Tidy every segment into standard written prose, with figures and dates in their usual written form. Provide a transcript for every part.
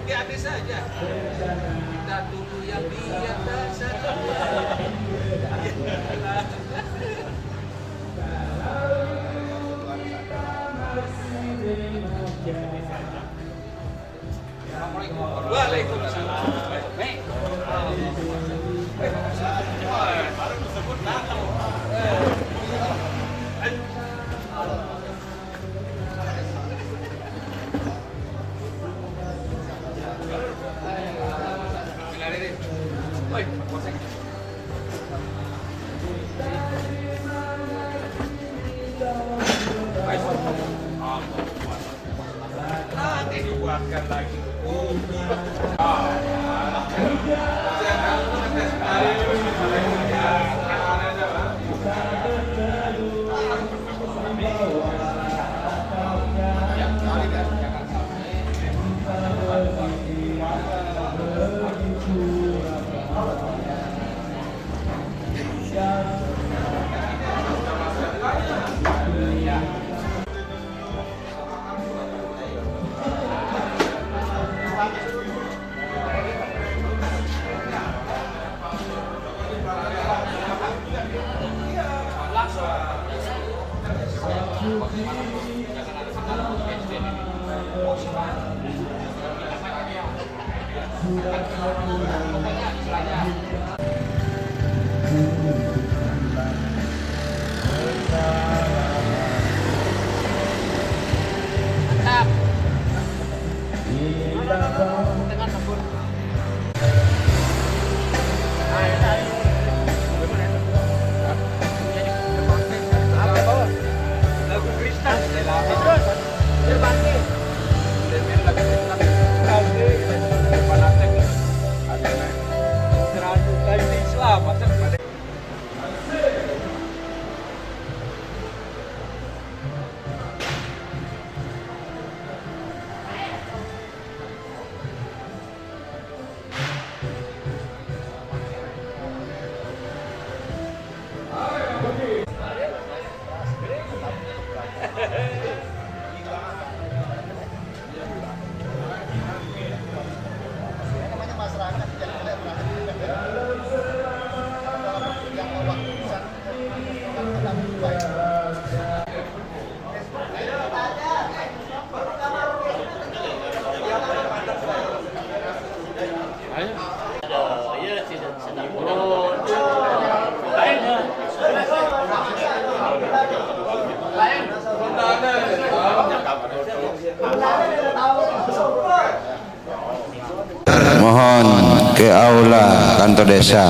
Hati-hati saja. Kita tunggu yang di atas. Waalaikumsalam. Baru disebut datang. Nanti dibuatkan lagi. Mohon ke aula kantor desa.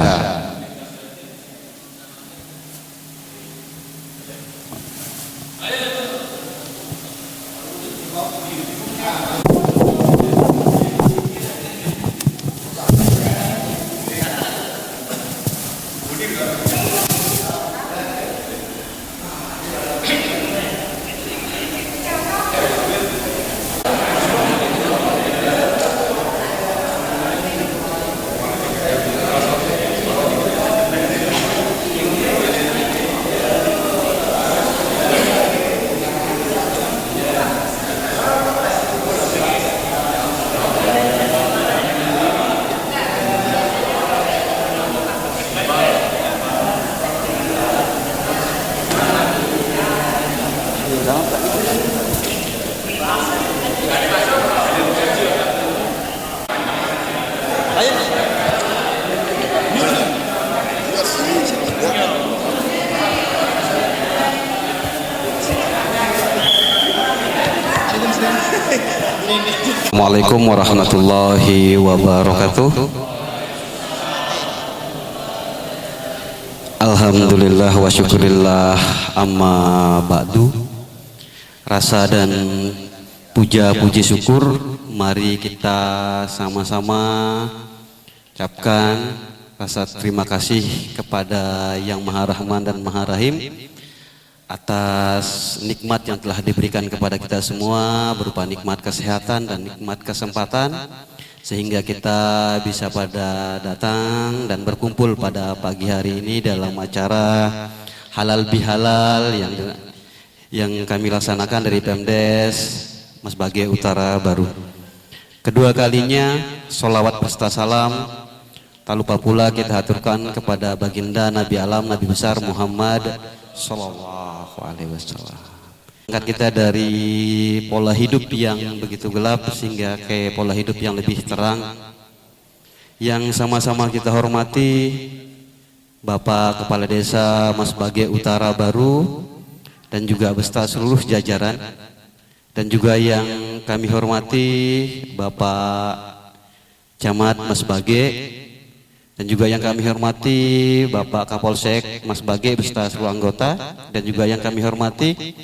Assalamualaikum warahmatullahi wabarakatuh. Alhamdulillah wa syukurillah, amma ba'du. Rasa dan puja-puji syukur mari kita sama-sama ucapkan rasa terima kasih kepada Yang Maha Rahman dan Maha Rahim atas nikmat yang telah diberikan kepada kita semua berupa nikmat kesehatan dan nikmat kesempatan sehingga kita bisa pada datang dan berkumpul pada pagi hari ini dalam acara halal bihalal yang kami laksanakan dari Pemdes Mas Bage Utara Baru. Kedua kalinya sholawat beserta salam tak lupa pula kita aturkan kepada baginda Nabi Alam, Nabi besar Muhammad Sallallahu Alaihi Wasallam. Angkat kita dari pola hidup yang begitu gelap sehingga ke pola hidup yang lebih terang. Yang sama-sama kita hormati Bapak Kepala Desa Mas Bage Utara Baru dan juga beserta seluruh jajaran, dan juga yang kami hormati Bapak Camat Mas Bage, dan juga yang kami hormati Bapak Kapolsek Mas Bage beserta seluruh anggota, dan juga yang kami hormati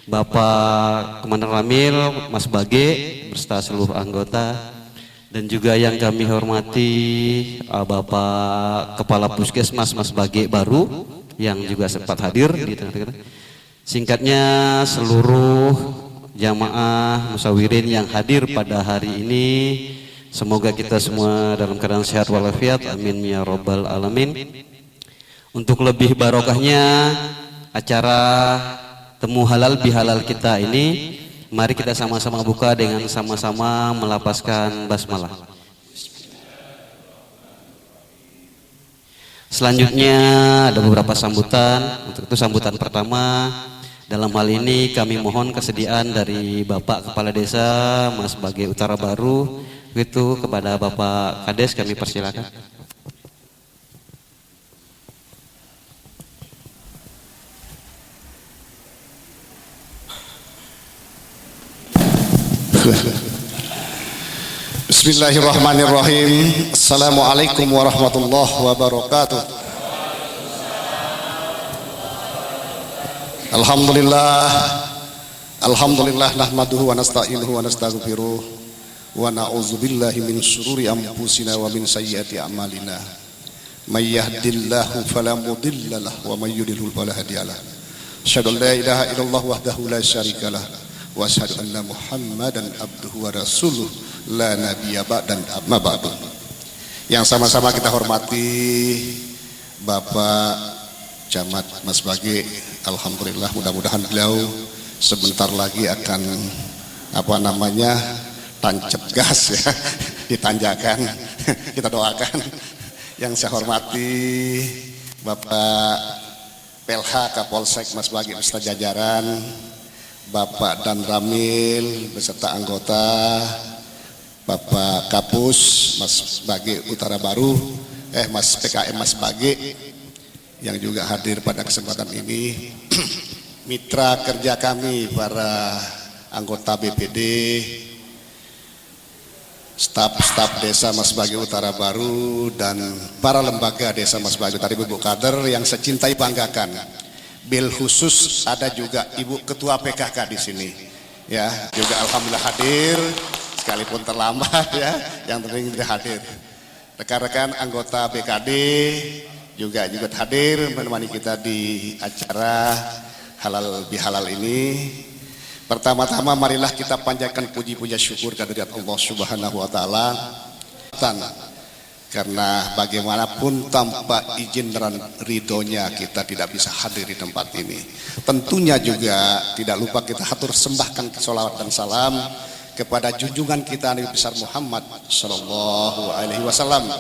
Bapak Komandan Ramil Mas Bage beserta seluruh anggota, dan juga yang kami hormati Bapak Kepala Puskesmas Mas Bage Baru yang juga sempat hadir di tengah-tengah. Singkatnya, seluruh jamaah musawirin yang hadir pada hari ini, semoga kita semua dalam keadaan sehat walafiat, amin ya robbal alamin. Untuk lebih barokahnya acara temu halal bihalal kita ini, mari kita sama-sama buka dengan sama-sama melapaskan basmalah. Selanjutnya ada beberapa sambutan. Untuk itu sambutan pertama, dalam hal ini kami mohon kesediaan dari Bapak Kepala Desa Mas Bage Utara Baru, itu kepada Bapak Kades kami persilakan. Bismillahirrahmanirrahim. Assalamualaikum warahmatullahi wabarakatuh. Alhamdulillah nahmaduhu wa nasta'inuhu wa nastaghfiruh wa na'udzu billahi min syururi anfusina wa min sayyiati a'malina. May yahdihillahu fala mudilla lahu wa may yudlil fala hadiya lahu. Asyhadu an la ilaha illallah wahdahu la syarikalah wa asyhadu anna Muhammadan abduhu wa rasuluh la nabiyya ba'dan amma ba'du. Yang sama-sama kita hormati Bapak Camat Mas Bage, alhamdulillah mudah-mudahan beliau sebentar lagi akan tancap gas ya, ditanjakan. Kita doakan. Yang saya hormati Bapak PLH Kapolsek Mas Bage beserta jajaran, Bapak Dan Ramil beserta anggota, Bapak Kapus Mas Bage Utara Baru, Mas PKM Mas Bage yang juga hadir pada kesempatan ini, mitra kerja kami para anggota BPD, staf desa Mas Bage Utara Baru, dan para lembaga desa Mas Bage Utara, ibu kader yang saya cintai banggakan. Bil khusus ada juga Ibu Ketua PKK di sini, ya, juga alhamdulillah hadir sekalipun terlambat ya, yang penting dia hadir. Rekan-rekan anggota BKD juga hadir menemani kita di acara halal bihalal ini. Pertama-tama marilah kita panjatkan puji-puji syukur kehadirat Allah Subhanahu wa taala. Karena bagaimanapun tanpa izin dan ridhonya kita tidak bisa hadir di tempat ini. Tentunya juga tidak lupa kita hatur sembahkan sholawat dan salam kepada junjungan kita Nabi besar Muhammad Sallallahu Alaihi Wasallam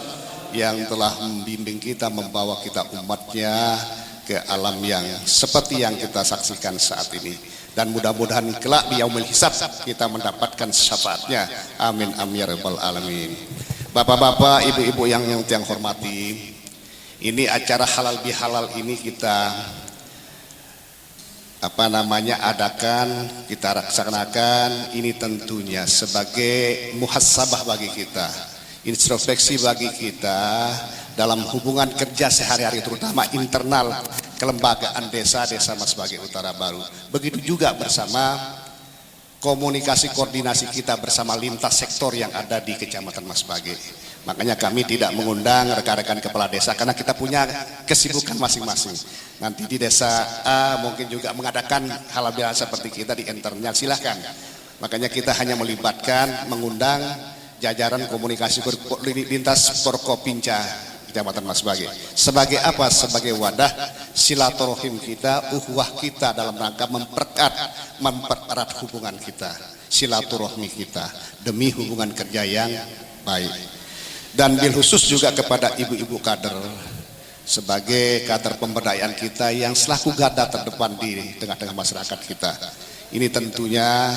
yang telah membimbing kita, membawa kita umatnya ke alam yang seperti yang kita saksikan saat ini. Dan mudah-mudahan kelak di yaumil hisab kita mendapatkan syafaatnya. Amin amin ya rabbal alamin. Bapak-bapak, ibu-ibu yang hormati, ini acara halal bihalal ini kita adakan, kita laksanakan ini tentunya sebagai muhasabah bagi kita, introspeksi bagi kita dalam hubungan kerja sehari-hari, terutama internal kelembagaan desa Mas Bage Utara Baru. Begitu juga bersama komunikasi koordinasi kita bersama lintas sektor yang ada di Kecamatan Mas Bage. Makanya kami tidak mengundang rekan-rekan kepala desa karena kita punya kesibukan masing-masing. Nanti di desa A mungkin juga mengadakan hal biasa seperti kita di internal, silahkan. Makanya kita hanya melibatkan, mengundang jajaran komunikasi lintas Forkopimda Kecamatan Mas Bage. Sebagai apa? Sebagai wadah silaturahim kita, ukhuwah kita dalam rangka mempererat hubungan kita. silaturahmi kita, demi hubungan kerja yang baik. Dan bil khusus juga kepada ibu-ibu kader, sebagai kader pemberdayaan kita yang selaku garda terdepan di tengah-tengah masyarakat kita. Ini tentunya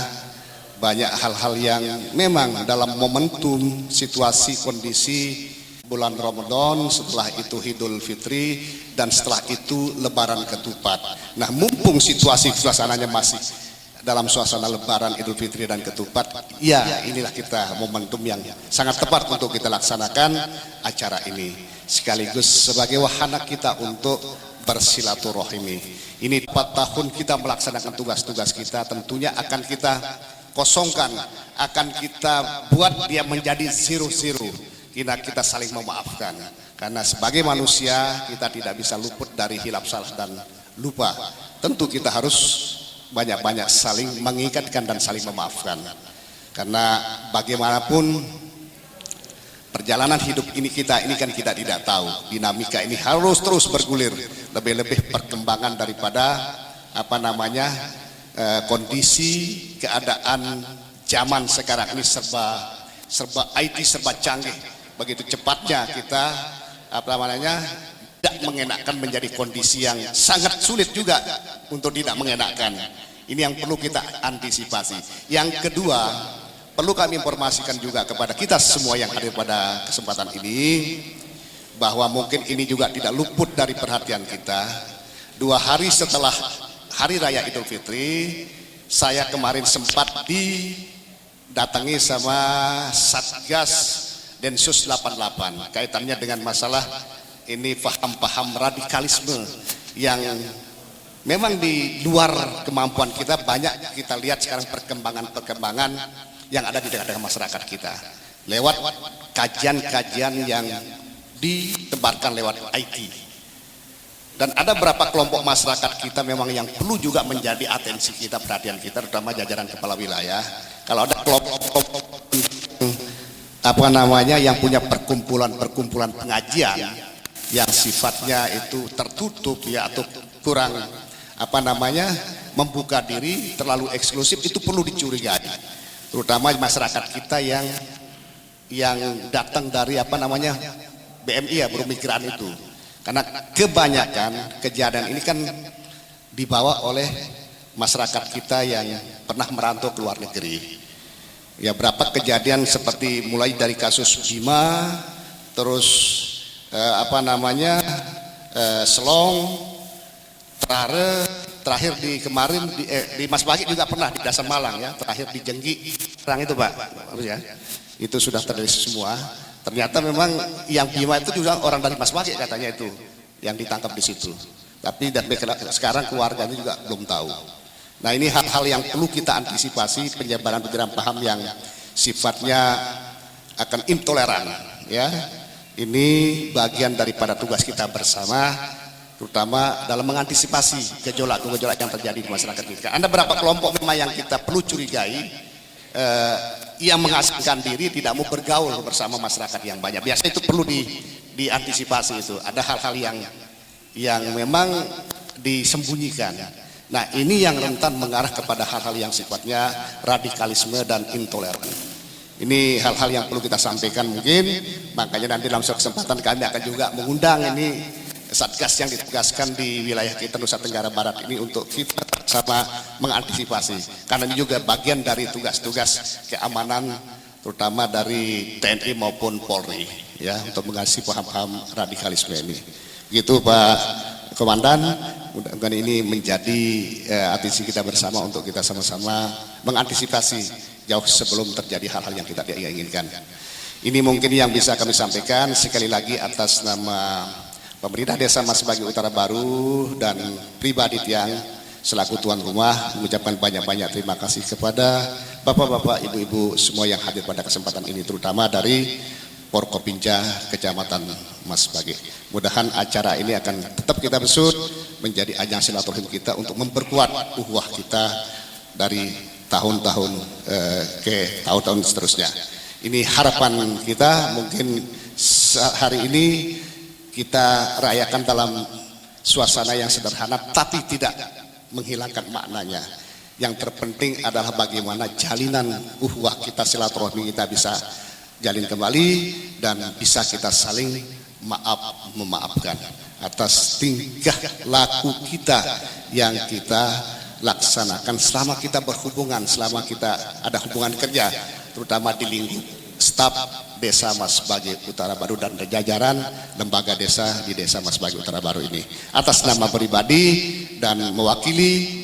banyak hal-hal yang memang dalam momentum situasi kondisi bulan Ramadan, setelah itu Idul Fitri, dan setelah itu Lebaran Ketupat. Nah, mumpung situasi suasananya masih dalam suasana Lebaran, Idul Fitri dan Ketupat, ya inilah kita momentum yang sangat tepat untuk kita laksanakan acara ini, sekaligus sebagai wahana kita untuk bersilaturahmi. Ini 4 tahun kita melaksanakan tugas-tugas kita, tentunya akan kita kosongkan, akan kita buat dia menjadi zero-zero. Kita saling memaafkan, karena sebagai manusia kita tidak bisa luput dari hilaf, salah dan lupa. Tentu kita harus banyak-banyak saling mengingatkan dan saling memaafkan, karena bagaimanapun perjalanan hidup ini kan kita tidak tahu, dinamika ini harus terus bergulir, lebih-lebih perkembangan daripada kondisi keadaan zaman sekarang ini serba IT, serba canggih. Begitu cepatnya kita tidak mengenakan menjadi kondisi yang sangat sulit juga untuk tidak mengenakan. Ini yang perlu kita antisipasi. Yang kedua, perlu kami informasikan juga kepada kita semua yang hadir pada kesempatan ini, bahwa mungkin ini juga tidak luput dari perhatian kita. 2 hari setelah Hari Raya Idul Fitri, saya kemarin sempat didatangi sama Satgas Densus 88 kaitannya dengan masalah ini paham-paham radikalisme yang memang di luar kemampuan kita. Banyak kita lihat sekarang perkembangan yang ada di tengah-tengah masyarakat kita lewat kajian-kajian yang ditebarkan lewat IT. Dan ada beberapa kelompok masyarakat kita memang yang perlu juga menjadi atensi kita, perhatian kita, terutama jajaran kepala wilayah. Kalau ada kelompok yang punya perkumpulan pengajian yang sifatnya itu tertutup ya, atau kurang membuka diri, terlalu eksklusif, itu perlu dicurigai, terutama masyarakat kita yang datang dari BMI ya, buruh migran itu, karena kebanyakan kejadian ini kan dibawa oleh masyarakat kita yang pernah merantau ke luar negeri. Ya, berapa kejadian seperti mulai dari kasus Bima, terus Selong, terakhir di kemarin di Mas Bagi juga pernah di Dasar Malang ya, terakhir di Jenggi, terang itu Pak, ya, itu sudah terjadi semua. Ternyata memang yang Bima itu juga orang dari Mas Bagi katanya itu yang ditangkap di situ, tapi dan sekarang keluarganya juga belum tahu. Nah, ini hal-hal yang perlu kita antisipasi, penyebaran pikiran paham yang sifatnya akan intoleran ya. Ini bagian daripada tugas kita bersama, terutama dalam mengantisipasi gejolak-gejolak yang terjadi di masyarakat kita. Ada beberapa kelompok memang yang kita perlu curigai, yang mengasingkan diri, tidak mau bergaul bersama masyarakat yang banyak. Biasanya itu perlu diantisipasi itu. Ada hal-hal yang memang disembunyikan. Nah, ini yang rentan mengarah kepada hal-hal yang sifatnya radikalisme dan intoleran. Ini hal-hal yang perlu kita sampaikan mungkin, makanya nanti dalam suatu kesempatan kami akan juga mengundang ini Satgas yang ditugaskan di wilayah kita Nusa Tenggara Barat ini untuk kita sama mengantisipasi. Karena ini juga bagian dari tugas-tugas keamanan, terutama dari TNI maupun Polri, ya, untuk mengatasi paham-paham radikalisme ini. Gitu Pak Komandan, mudah-mudahan ini menjadi atensi kita bersama untuk kita sama-sama mengantisipasi jauh sebelum terjadi hal-hal yang kita tidak inginkan. Ini mungkin yang bisa kami sampaikan. Sekali lagi atas nama pemerintah Desa Mas Bagi Utara Baru dan pribadi Tiang selaku tuan rumah, mengucapkan banyak-banyak terima kasih kepada bapak-bapak, ibu-ibu semua yang hadir pada kesempatan ini, terutama dari Forkopimda Kecamatan Mas Bagi. Mudah-mudahan acara ini akan tetap kita besut menjadi ajang silaturahim kita untuk memperkuat ukhuwah kita dari tahun-tahun ke tahun-tahun seterusnya. Ini harapan kita. Mungkin hari ini kita rayakan dalam suasana yang sederhana, tapi tidak menghilangkan maknanya. Yang terpenting adalah bagaimana jalinan uhwah kita, silaturahmi kita bisa jalin kembali dan bisa kita saling memaafkan atas tingkah laku kita yang kita laksanakan selama kita berhubungan, selama kita ada hubungan kerja, terutama di lingkup staf Desa Masbagi Utara Baru dan jajaran lembaga desa di Desa Masbagi Utara Baru ini. Atas nama pribadi dan mewakili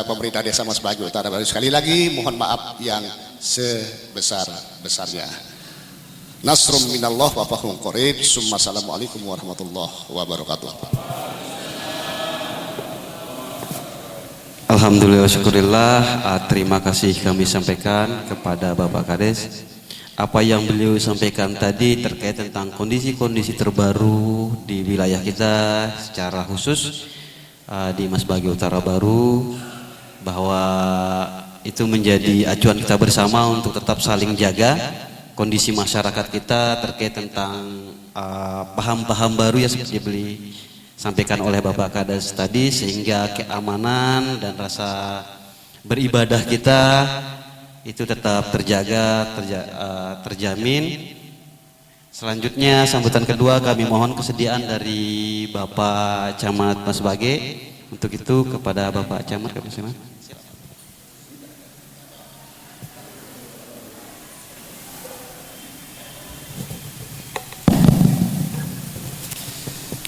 pemerintah Desa Masbagi Utara Baru, sekali lagi mohon maaf yang sebesar-besarnya. Nasrum minallah wa fathun qarib. Assalamualaikum warahmatullahi wabarakatuh. Alhamdulillah, syukurillah. Terima kasih kami sampaikan kepada Bapak Kades. Apa yang beliau sampaikan tadi terkait tentang kondisi-kondisi terbaru di wilayah kita secara khusus di Masbagi Utara Baru, bahwa itu menjadi acuan kita bersama untuk tetap saling jaga kondisi masyarakat kita terkait tentang paham-paham baru ya seperti beliau sampaikan oleh Bapak Kades tadi, sehingga keamanan dan rasa beribadah kita itu tetap terjaga, terjamin. Selanjutnya sambutan kedua kami mohon kesediaan dari Bapak Camat Masbagi. Untuk itu kepada Bapak Camat kami silakan.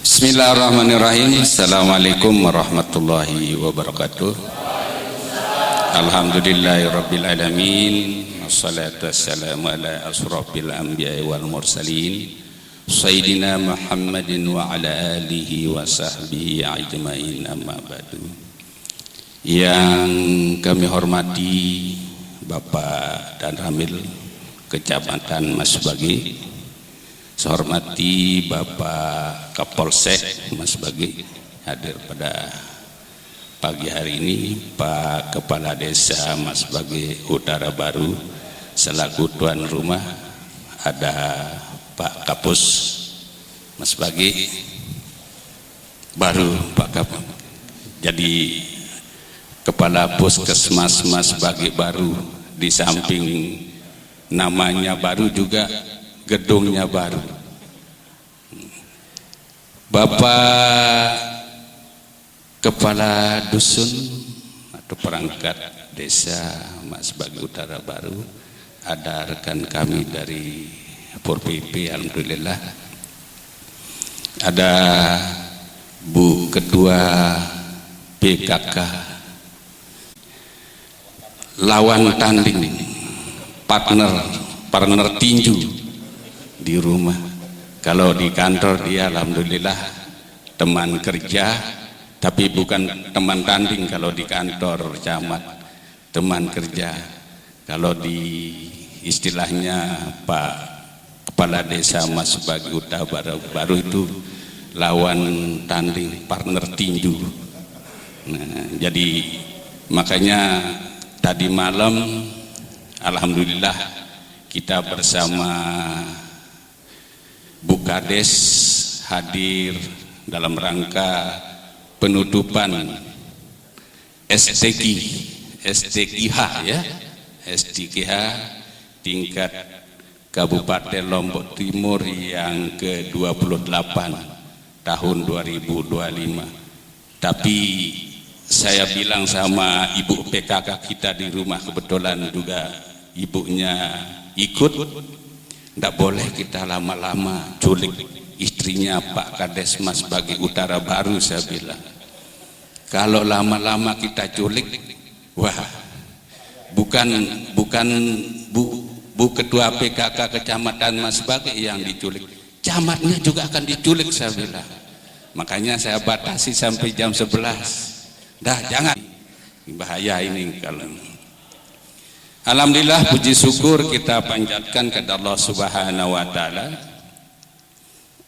Bismillahirrahmanirrahim. Assalamualaikum warahmatullahi wabarakatuh. Alhamdulillahirabbil alamin. Wassalatu wassalamu ala asrofil anbiya'i wal mursalin sayyidina Muhammadin wa ala alihi wa sahbihi ajmain, amma ba'du. Yang kami hormati Bapak dan Ramil Kecamatan Masbagi, saya hormati Bapak Kapolsek Masbagi hadir pada pagi hari ini, Pak Kepala Desa Masbagi Utara Baru selaku tuan rumah, ada Pak Kapus Masbagi Baru, Pak Kapus, jadi Kepala Puskesmas Masbagi Baru, di samping namanya baru juga gedungnya baru. Bapak Kepala Dusun atau perangkat Desa Masbagi Utara Baru, ada rekan kami dari Porpp, alhamdulillah. Ada Bu Ketua PKK, lawan tanding, partner tinju di rumah. Kalau di kantor dia alhamdulillah teman kerja, tapi bukan teman tanding. Kalau di kantor camat teman kerja, kalau di istilahnya Pak Kepala Desa Masbagi Utara Baru itu lawan tanding, partner tinju. Nah, jadi makanya tadi malam alhamdulillah kita bersama Bu Kades hadir dalam rangka penutupan STQH ya, STQH tingkat Kabupaten Lombok Timur yang ke-28 tahun 2025. Tapi saya bilang sama ibu PKK kita di rumah, kebetulan juga ibunya ikut, tidak boleh kita lama-lama culik istrinya Pak Kades Masbagi Utara Baru. Saya bilang kalau lama-lama kita culik, wah, bukan Bu Ketua PKK Kecamatan Masbagi yang diculik, camatnya juga akan diculik, saya bilang. Makanya saya batasi sampai jam 11. Dah, jangan, bahaya ini. Kalau alhamdulillah, puji syukur kita panjatkan kepada Allah Subhanahu wa taala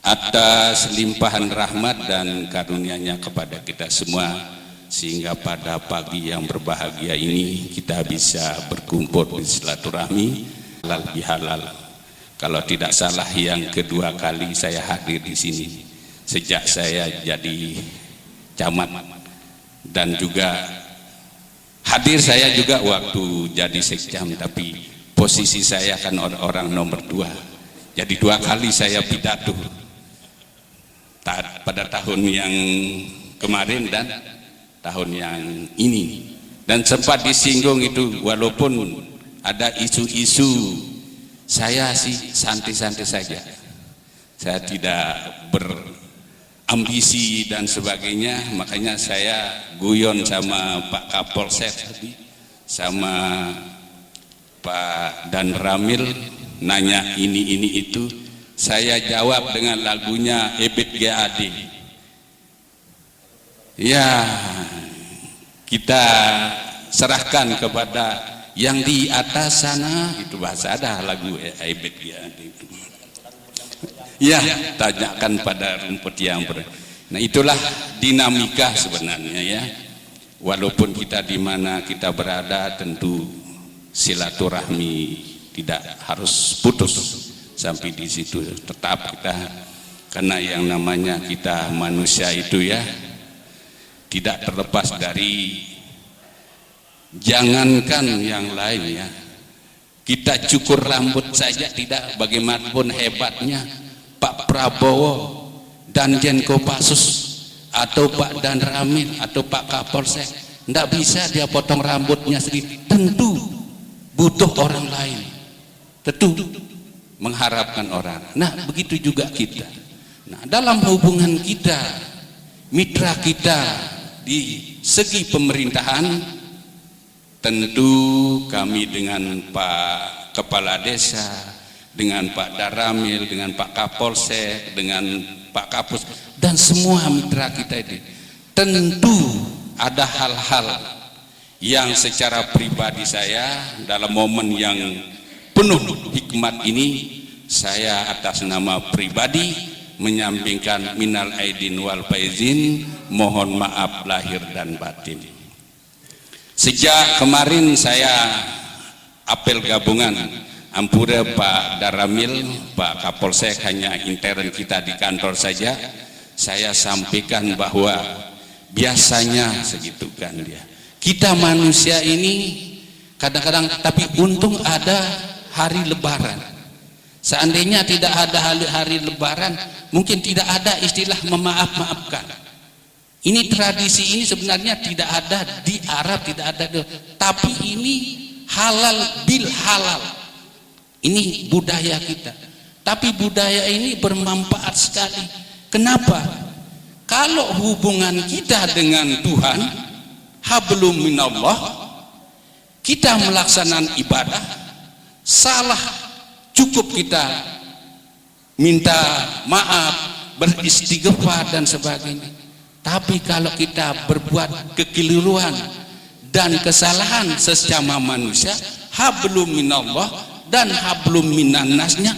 atas limpahan rahmat dan karunia-Nya kepada kita semua, sehingga pada pagi yang berbahagia ini kita bisa berkumpul di silaturahmi halal bihalal. Kalau tidak salah yang kedua kali saya hadir di sini sejak saya jadi camat dan juga hadir saya juga waktu jadi sekjam, tapi posisi saya kan orang nomor 2, jadi 2 kali saya pidato pada tahun yang kemarin dan tahun yang ini, dan sempat disinggung itu. Walaupun ada isu-isu, saya sih santai-santai saja, saya tidak berambisi dan sebagainya. Makanya saya guyon sama Pak Kapolsek tadi, sama Pak Dan Ramil, nanya ini itu, saya jawab dengan lagunya Ebit GAD. Ya, kita serahkan kepada yang di atas sana, itu bahasa, ada lagu Ebit GAD itu. Ya, tanyakan pada rumput yang Nah, itulah dinamika sebenarnya ya. Walaupun kita di mana kita berada, tentu silaturahmi tidak harus putus sampai di situ. Tetap kita, karena yang namanya kita manusia itu ya, tidak terlepas dari, jangankan yang lain ya, kita cukur rambut saja tidak, bagaimanapun hebatnya Pak Prabowo dan Jen Kopassus atau Pak Dan Ramil atau Pak Kapolsek, tidak bisa dia potong rambutnya sendiri. Tentu butuh orang lain, tentu mengharapkan orang. Nah, begitu juga kita. Nah, dalam hubungan kita, mitra kita di segi pemerintahan, tentu kami dengan Pak Kepala Desa, dengan Pak Daramil, dengan Pak Kapolsek, dengan Pak Kapus, dan semua mitra kita ini, tentu ada hal-hal yang secara pribadi saya dalam momen yang penuh hikmat ini, saya atas nama pribadi menyampaikan minal aidin wal faizin, mohon maaf lahir dan batin. Sejak kemarin saya apel gabungan, ampura Pak Daramil, Pak Kapolsek hanya intern kita di kantor saja, saya sampaikan bahwa biasanya segitu kan dia. Kita manusia ini kadang-kadang, tapi untung ada hari lebaran. Seandainya tidak ada hari lebaran, mungkin tidak ada istilah memaaf-maafkan. Ini tradisi ini sebenarnya tidak ada di Arab, tidak ada, tapi ini halal bil halal. Ini budaya kita, tapi budaya ini bermanfaat sekali. Kenapa? Kalau hubungan kita dengan Tuhan, hablum minallah, kita melaksanakan ibadah, salah cukup kita minta maaf, beristighfar dan sebagainya. Tapi kalau kita berbuat kekeliruan dan kesalahan sesama manusia, hablum minallah dan hablum minannasnya,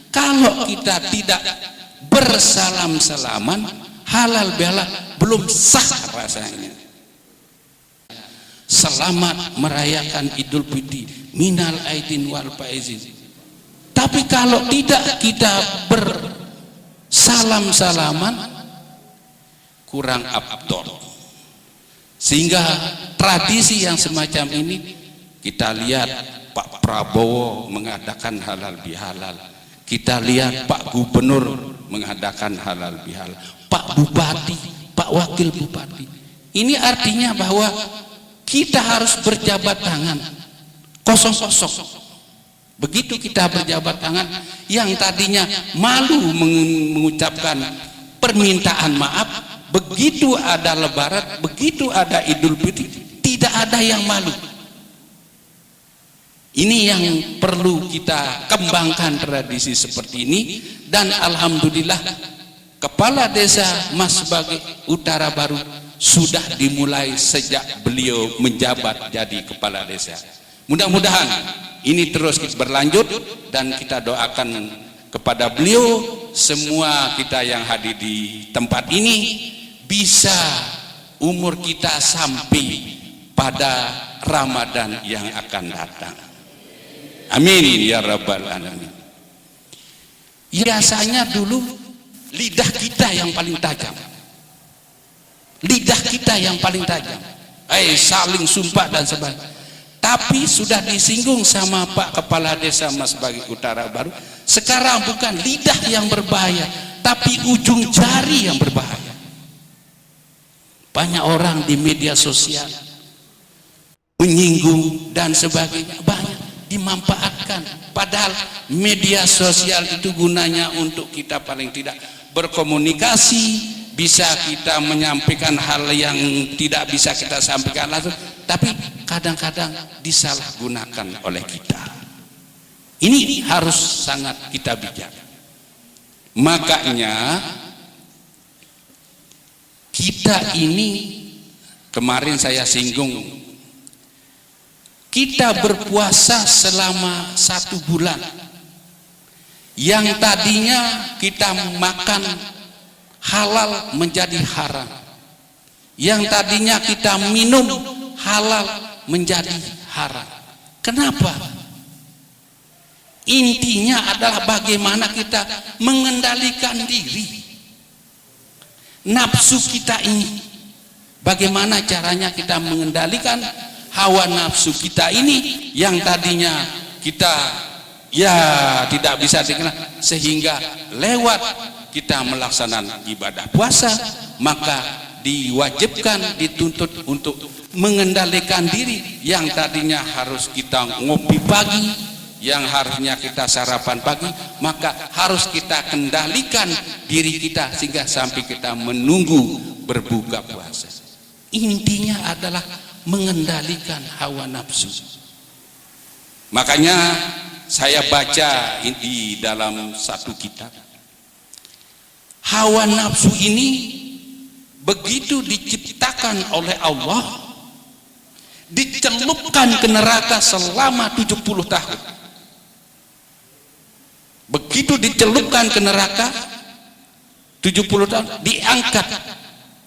kalau kita tidak bersalam-salaman, halal bihalal, belum sah rasanya. Selamat merayakan Idul Fitri, minal aidin wal faizin. Tapi kalau tidak kita bersalam-salaman, kurang afdol. Sehingga tradisi yang semacam ini kita lihat Pak Prabowo mengadakan halal bihalal, kita lihat Pak Gubernur mengadakan halal bihalal, Pak Bupati, Pak Wakil Bupati. Ini artinya bahwa kita harus berjabat tangan kosong-kosong. Begitu kita berjabat tangan, yang tadinya malu mengucapkan permintaan maaf, begitu ada lebaran, begitu ada Idul Fitri, tidak ada yang malu. Ini yang perlu kita kembangkan tradisi seperti ini. Dan alhamdulillah Kepala Desa Mas Bagi Utara Baru sudah dimulai sejak beliau menjabat jadi Kepala Desa. Mudah-mudahan ini terus berlanjut, dan kita doakan kepada beliau, semua kita yang hadir di tempat ini bisa umur kita sampai pada Ramadan yang akan datang. Amin ya rabbal alamin. Biasanya dulu lidah kita yang paling tajam. lidah kita yang paling tajam, saling sumpah dan sebagainya. Tapi sudah disinggung sama Pak Kepala Desa Mas Bagi Utara Baru, sekarang bukan lidah yang berbahaya, tapi ujung jari yang berbahaya. Banyak orang di media sosial menyinggung dan sebagainya, banyak dimanfaatkan, padahal media sosial itu gunanya untuk kita paling tidak berkomunikasi, bisa kita menyampaikan hal yang tidak bisa kita sampaikan langsung, tapi kadang-kadang disalahgunakan oleh kita. Ini harus sangat kita bijak. Makanya kita ini, kemarin saya singgung, kita berpuasa selama 1 bulan, yang tadinya kita makan halal menjadi haram, yang tadinya kita minum halal menjadi haram. Kenapa? Intinya adalah bagaimana kita mengendalikan diri, nafsu kita ini. Bagaimana caranya kita mengendalikan hawa nafsu kita ini yang tadinya kita tidak bisa dikenal, sehingga lewat kita melaksanakan ibadah puasa maka diwajibkan, dituntut untuk mengendalikan diri. Yang tadinya harus kita ngopi pagi, yang harusnya kita sarapan pagi, maka harus kita kendalikan diri kita sehingga sampai kita menunggu berbuka puasa. Intinya adalah mengendalikan hawa nafsu. Makanya saya baca di dalam satu kitab, hawa nafsu ini begitu diciptakan oleh Allah, dicelupkan ke neraka selama 70 tahun. Begitu dicelupkan ke neraka 70 tahun, diangkat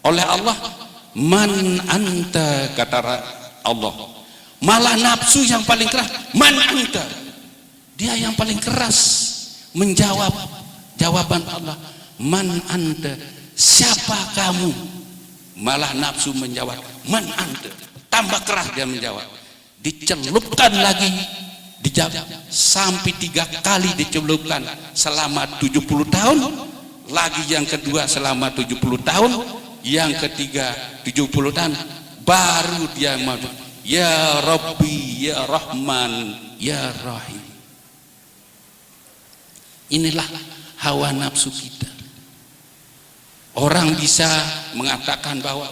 oleh Allah. Man anta, kata Allah. Malah nafsu yang paling keras, man anta, dia yang paling keras menjawab jawaban Allah. Man anta, siapa kamu? Malah nafsu menjawab man anta, tambah keras dia menjawab. Dicelupkan lagi, dijawab sampai 3 kali dicelupkan selama 70 tahun, lagi yang kedua selama 70 tahun, yang ketiga 70 tahun, baru dia masuk, ya Rabbi, ya Rahman, ya Rahim. Inilah hawa nafsu kita. Orang bisa mengatakan bahwa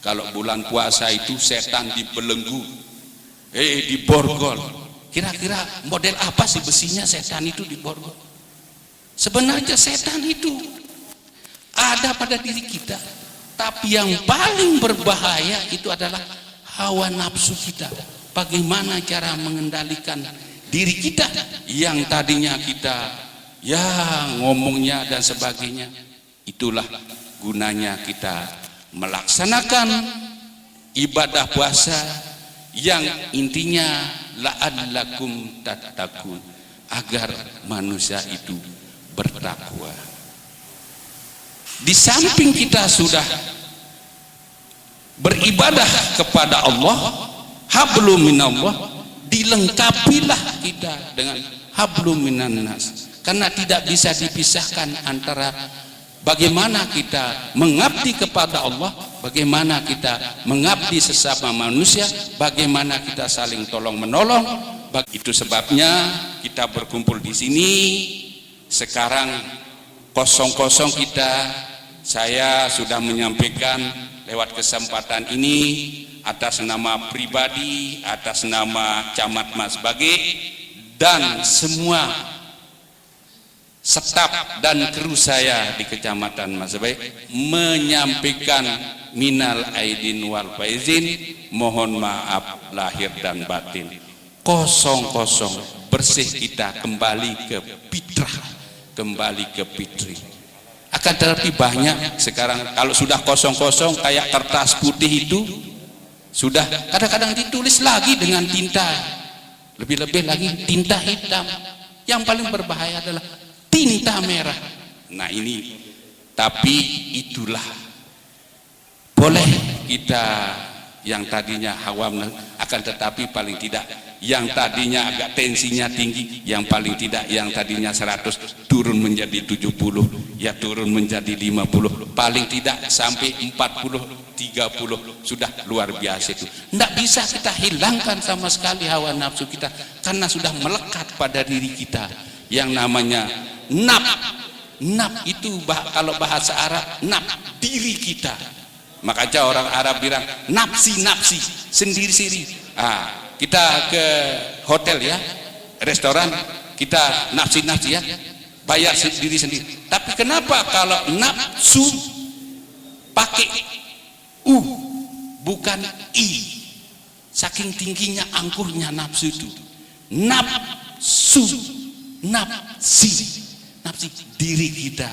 kalau bulan puasa itu setan dibelenggu, diborgol. Kira-kira model apa sih besinya setan itu diborgol? Sebenarnya setan itu ada pada diri kita, tapi yang paling berbahaya itu adalah hawa nafsu kita. Bagaimana cara mengendalikan diri kita yang tadinya kita ngomongnya dan sebagainya. Itulah gunanya kita melaksanakan ibadah puasa yang intinya la'allakum tattaqun, agar manusia itu bertakwa. Di samping kita sudah beribadah kepada Allah, hablum minallah, dilengkapilah kita dengan hablum minan nas, karena tidak bisa dipisahkan antara bagaimana kita mengabdi kepada Allah, bagaimana kita mengabdi sesama manusia, bagaimana kita saling tolong menolong. Itu sebabnya kita berkumpul di sini sekarang. Kosong-kosong kita, saya sudah menyampaikan lewat kesempatan ini atas nama pribadi, atas nama Camat Mas Bagi dan semua staf dan kru saya di Kecamatan Mas Bagi, menyampaikan minal aidin wal faizin, mohon maaf lahir dan batin. Kosong-kosong, bersih kita kembali ke fitrah, kembali ke fitri. Akan tetapi banyak sekarang kalau sudah kosong-kosong kayak kertas putih itu sudah kadang-kadang ditulis lagi dengan tinta, lebih-lebih lagi tinta hitam. Yang paling berbahaya adalah tinta merah. Nah ini, tapi itulah boleh kita yang tadinya awam, akan tetapi paling tidak yang tadinya agak tensinya tinggi, yang paling tidak yang tadinya 100 turun menjadi 70, ya turun menjadi 50, paling tidak sampai 40, 30, sudah luar biasa itu. Tidak bisa kita hilangkan sama sekali hawa nafsu kita, karena sudah melekat pada diri kita yang namanya naf. Naf itu kalau bahasa Arab, naf, diri kita. Makanya orang Arab bilang nafsi, nafsi, sendiri-sendiri. Kita ke hotel ya, restoran, kita nafsi-nafsi ya, bayar sendiri-sendiri. Tapi kenapa kalau nafsu pakai bukan i, saking tingginya angkuhnya nafsu itu. Nafsu, nafsi, nafsi, diri kita.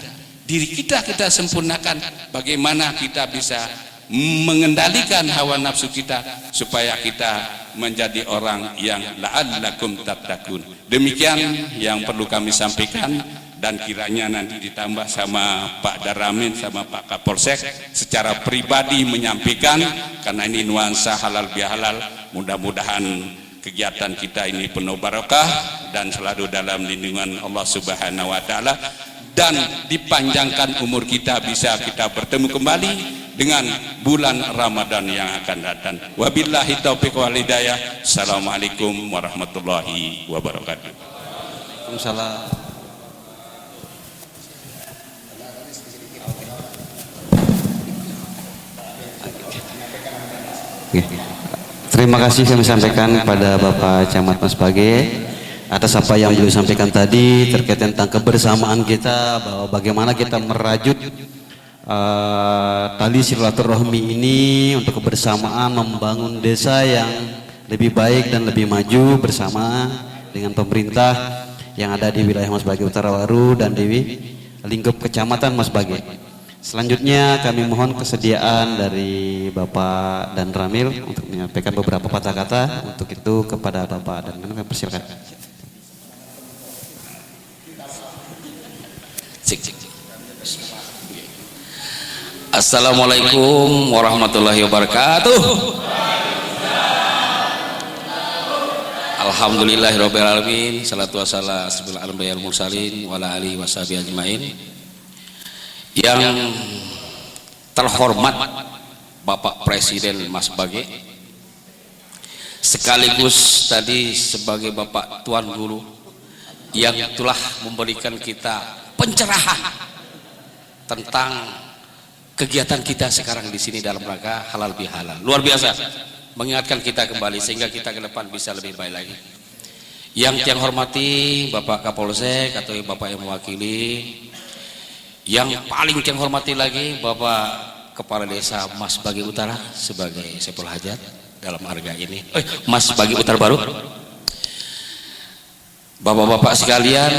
Diri kita sempurnakan. Bagaimana kita bisa mengendalikan hawa nafsu kita supaya kita menjadi orang yang la'allakum tattaqun. Demikian yang perlu kami sampaikan, dan kiranya nanti ditambah sama Pak Daramin sama Pak Kapolsek secara pribadi menyampaikan, karena ini nuansa halal bihalal. Mudah-mudahan kegiatan kita ini penuh barakah dan selalu dalam lindungan Allah Subhanahu wa taala, dan dipanjangkan umur kita, bisa kita bertemu kembali dengan bulan Ramadan yang akan datang. Wabillahi taufiq wal hidayah. Assalamualaikum warahmatullahi wabarakatuh. Waalaikumsalam. Terima kasih kami sampaikan kepada Bapak Camat Mas Bage atas apa yang beliau sampaikan tadi terkait tentang kebersamaan kita, bahwa bagaimana kita merajut tali silaturahmi ini untuk kebersamaan membangun desa yang lebih baik dan lebih maju bersama dengan pemerintah yang ada di wilayah Mas Bage Utara Waru dan di lingkup kecamatan Mas Bage. Selanjutnya kami mohon kesediaan dari Bapak dan Ramil untuk menyampaikan beberapa patah kata. Untuk itu kepada Bapak dan Ramil, persilakan. Assalamualaikum warahmatullahi wabarakatuh. Alhamdulillahirabbil alamin, salatu wassalamu ala anbiya'il mursalin wa ala alihi washabihi ajmain. Yang terhormat Bapak Presiden Mas Bage, sekaligus tadi sebagai Bapak Tuan Guru yang telah memberikan kita pencerahan tentang kegiatan kita sekarang di sini dalam rangka halal bihalal. Luar biasa mengingatkan kita kembali sehingga kita ke depan bisa lebih baik lagi. Yang hormati Bapak Kapolsek atau Bapak yang mewakili, yang paling yang hormati lagi Bapak Kepala Desa Mas Bage Utara sebagai Saiful Hajat dalam harga ini. Mas Bage Utara Baru. Bapak-bapak sekalian,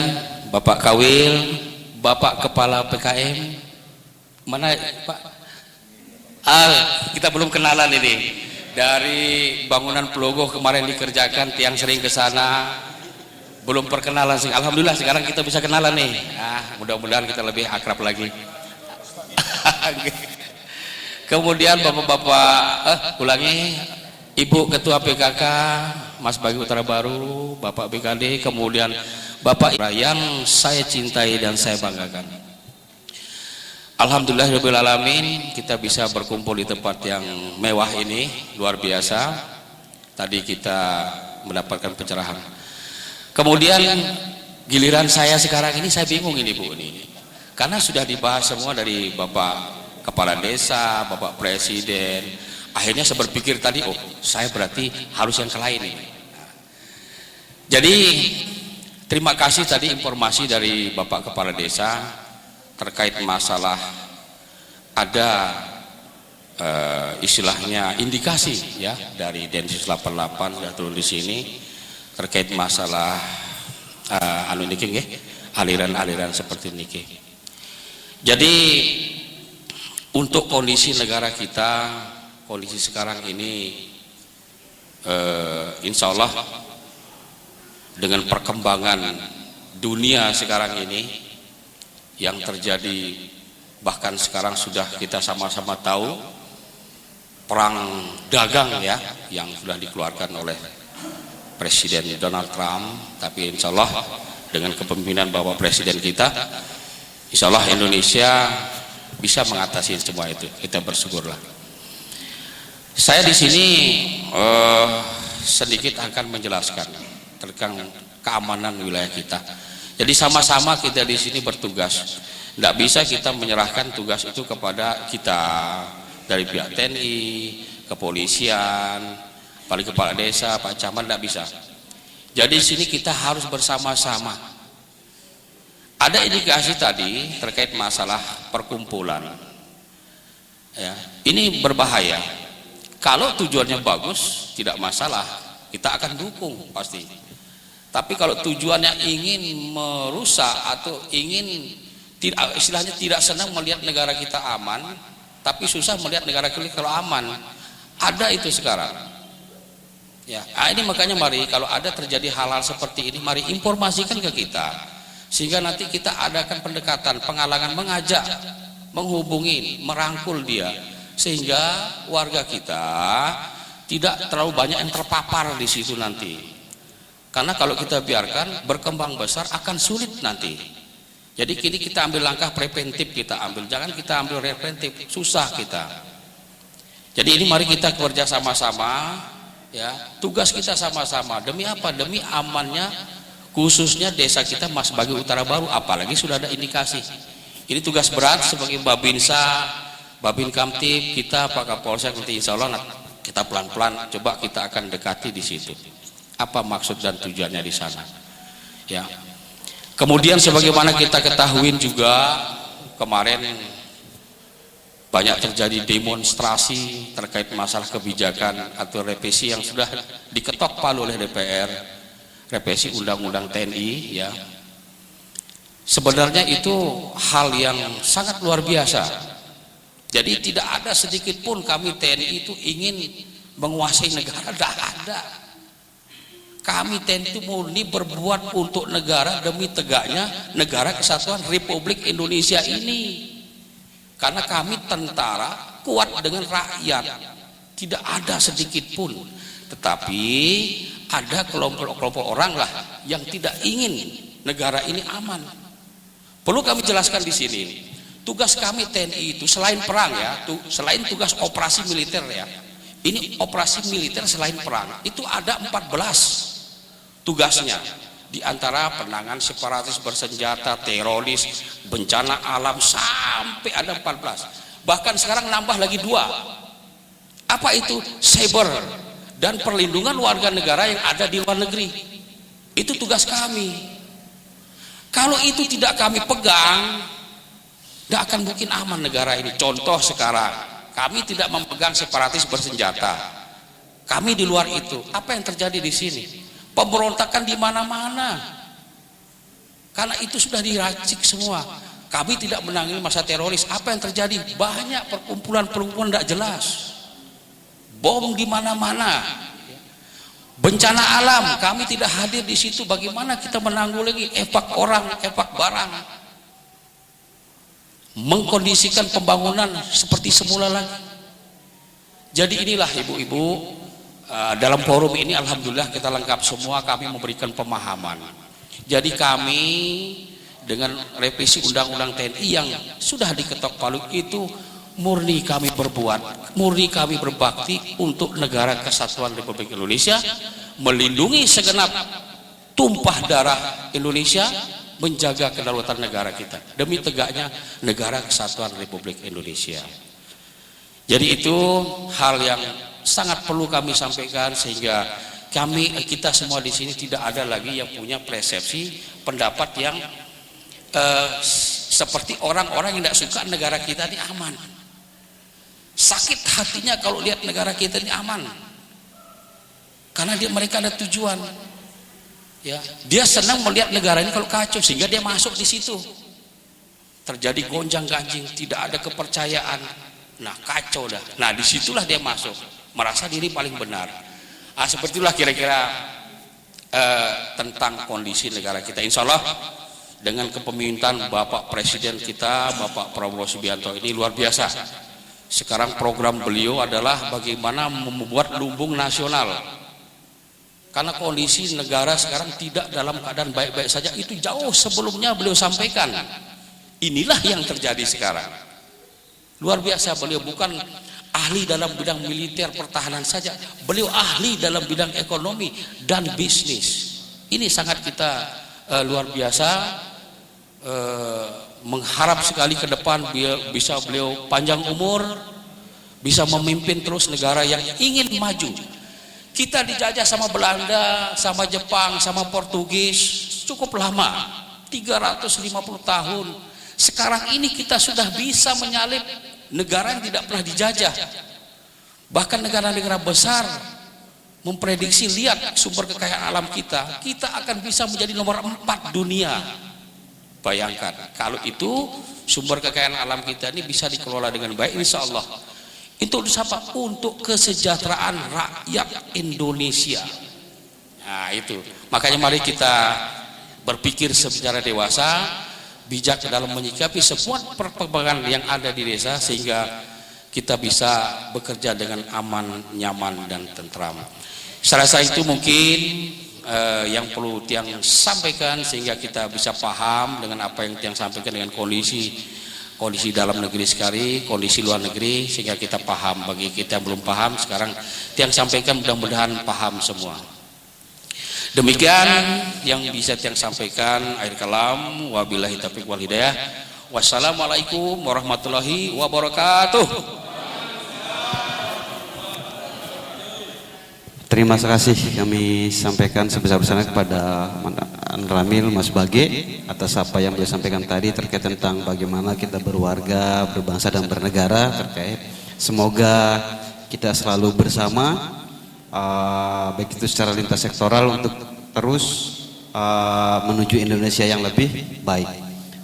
Bapak Kawil, Bapak Kepala PKM, mana Pak? Kita belum kenalan ini. Dari bangunan Pelogo kemarin dikerjakan, tiang sering ke sana, belum perkenalan sih. Alhamdulillah sekarang kita bisa kenalan nih. Mudah-mudahan kita lebih akrab lagi. Kemudian bapak-bapak, ulangi, Ibu Ketua PKK Mas Bage Utara Baru, Bapak BKD, kemudian Bapak yang saya cintai dan saya banggakan. Alhamdulillahirabbil alamin, kita bisa berkumpul di tempat yang mewah ini, luar biasa. Tadi kita mendapatkan pencerahan. Kemudian giliran saya sekarang ini, saya bingung ini Bu ini. Karena sudah dibahas semua dari Bapak Kepala Desa, Bapak Presiden. Akhirnya saya berpikir tadi, saya berarti harus yang ke lain ini. Jadi terima kasih tadi informasi dari Bapak Kepala Desa terkait masalah ada istilahnya indikasi ya dari Densus 88 sudah turun di sini terkait masalah aliran-aliran seperti niki. Jadi untuk kondisi negara kita, kondisi sekarang ini insya Allah dengan perkembangan dunia sekarang ini yang terjadi, bahkan sekarang sudah kita sama-sama tahu perang dagang ya yang sudah dikeluarkan oleh Presiden Donald Trump, tapi insya Allah dengan kepemimpinan Bapak Presiden kita, insya Allah Indonesia bisa mengatasi semua itu. Kita bersyukurlah. Saya di sini sedikit akan menjelaskan tentang keamanan wilayah kita. Jadi sama-sama kita di sini bertugas. Tidak bisa kita menyerahkan tugas itu kepada kita dari pihak TNI, kepolisian, paling kepala desa, Pak Camat, tidak bisa. Jadi di sini kita harus bersama-sama. Ada indikasi tadi terkait masalah perkumpulan. Ya, ini berbahaya. Kalau tujuannya bagus, tidak masalah, kita akan dukung pasti. Tapi kalau tujuannya ingin merusak atau ingin istilahnya tidak senang melihat negara kita aman, tapi susah melihat negara kita kalau aman, ada itu sekarang. Ya, ini makanya mari kalau ada terjadi hal-hal seperti ini, mari informasikan ke kita, sehingga nanti kita adakan pendekatan, penghalangan, mengajak, menghubungi, merangkul dia, sehingga warga kita tidak terlalu banyak yang terpapar di situ nanti. Karena kalau kita biarkan berkembang besar akan sulit nanti. Jadi kini kita ambil langkah preventif, kita ambil, jangan kita ambil repreventif, susah kita. Jadi ini mari kita bekerja sama-sama, ya, tugas kita sama-sama. Demi apa? Demi amannya khususnya desa kita Mas Bagi Utara Baru, apalagi sudah ada indikasi. Ini tugas berat sebagai Babinsa, Babin Kamtib, kita Pak Kapolsek, nanti insya Allah kita pelan-pelan coba kita akan dekati di situ. Apa maksud dan tujuannya di sana? Ya. Kemudian sebagaimana kita ketahui juga kemarin banyak terjadi demonstrasi terkait masalah kebijakan atau revisi yang sudah diketok palu oleh DPR, revisi Undang-Undang TNI, ya. Sebenarnya itu hal yang sangat luar biasa. Jadi tidak ada sedikit pun kami TNI itu ingin menguasai negara, tidak ada. Kami TNI itu murni berbuat untuk negara demi tegaknya negara kesatuan Republik Indonesia ini. Karena kami tentara kuat dengan rakyat, tidak ada sedikit pun. Tetapi ada kelompok-kelompok orang lah yang tidak ingin negara ini aman. Perlu kami jelaskan di sini. Tugas kami TNI itu selain perang ya, selain tugas operasi militer ya. Ini operasi militer selain perang itu ada 14 tugasnya, di antara penanganan separatis bersenjata, teroris, bencana alam, sampai ada 14. Bahkan sekarang nambah lagi 2. Apa itu? Cyber dan perlindungan warga negara yang ada di luar negeri. Itu tugas kami. Kalau itu tidak kami pegang, tidak akan mungkin aman negara ini. Contoh sekarang, kami tidak memegang separatis bersenjata. Kami di luar itu. Apa yang terjadi di sini? Pemberontakan di mana-mana. Karena itu sudah diracik semua. Kami tidak menangani masa teroris. Apa yang terjadi? Banyak perkumpulan-perkumpulan tidak jelas. Bom di mana-mana. Bencana alam, kami tidak hadir di situ. Bagaimana kita menanggulangi evak orang, evak barang? Mengkondisikan pembangunan seperti semula lagi. Jadi inilah ibu-ibu, dalam forum ini alhamdulillah kita lengkap semua, kami memberikan pemahaman. Jadi kami dengan revisi Undang-Undang TNI yang sudah diketok palu itu murni kami berbuat, murni kami berbakti untuk negara kesatuan Republik Indonesia, melindungi segenap tumpah darah Indonesia, menjaga kedaulatan negara kita demi tegaknya negara kesatuan Republik Indonesia. Jadi itu hal yang sangat perlu kami sampaikan, sehingga kita semua di sini tidak ada lagi yang punya persepsi pendapat yang seperti orang-orang yang tidak suka negara kita ini aman. Sakit hatinya kalau lihat negara kita ini aman, karena mereka ada tujuan. Ya, dia senang melihat negara ini kalau kacau, sehingga dia masuk di situ. Terjadi gonjang-ganjing, tidak ada kepercayaan. Nah, kacau dah. Nah, disitulah dia masuk, merasa diri paling benar. Seperti itulah kira-kira tentang kondisi negara kita. Insya Allah dengan kepemimpinan Bapak Presiden kita, Bapak Prabowo Subianto ini luar biasa. Sekarang program beliau adalah bagaimana membuat lumbung nasional. Karena kondisi negara sekarang tidak dalam keadaan baik-baik saja, itu jauh sebelumnya beliau sampaikan. Inilah yang terjadi sekarang. Luar biasa, beliau bukan ahli dalam bidang militer pertahanan saja, beliau ahli dalam bidang ekonomi dan bisnis. Ini sangat kita luar biasa, mengharap sekali ke depan bisa beliau panjang umur, bisa memimpin terus negara yang ingin maju. Kita dijajah sama Belanda, sama Jepang, sama Portugis cukup lama, 350 tahun. Sekarang ini kita sudah bisa menyalip negara yang tidak pernah dijajah. Bahkan negara-negara besar memprediksi, lihat sumber kekayaan alam kita, kita akan bisa menjadi nomor 4 dunia. Bayangkan, kalau itu sumber kekayaan alam kita ini bisa dikelola dengan baik, insya Allah. Itu siapa? Untuk kesejahteraan rakyat Indonesia. Nah itu, makanya mari kita berpikir secara dewasa, bijak dalam menyikapi semua perkembangan yang ada di desa, sehingga kita bisa bekerja dengan aman, nyaman, dan tentram. Saya rasa itu mungkin yang perlu Tiang sampaikan, sehingga kita bisa paham dengan apa yang Tiang sampaikan, dengan kondisi dalam negeri sekali, kondisi luar negeri, sehingga kita paham. Bagi kita yang belum paham, sekarang Tiang sampaikan, mudah-mudahan paham semua. Demikian yang bisa Tiang sampaikan. Akhir kalam, wabillahi taufiq wal hidayah. Wassalamualaikum warahmatullahi wabarakatuh. Terima kasih kami sampaikan sebesar-besarnya kepada Ramil Mas Bage atas apa yang beliau sampaikan tadi terkait tentang bagaimana kita berwarga, berbangsa, dan bernegara. Terkait semoga kita selalu bersama, baik itu secara lintas sektoral, untuk terus menuju Indonesia yang lebih baik.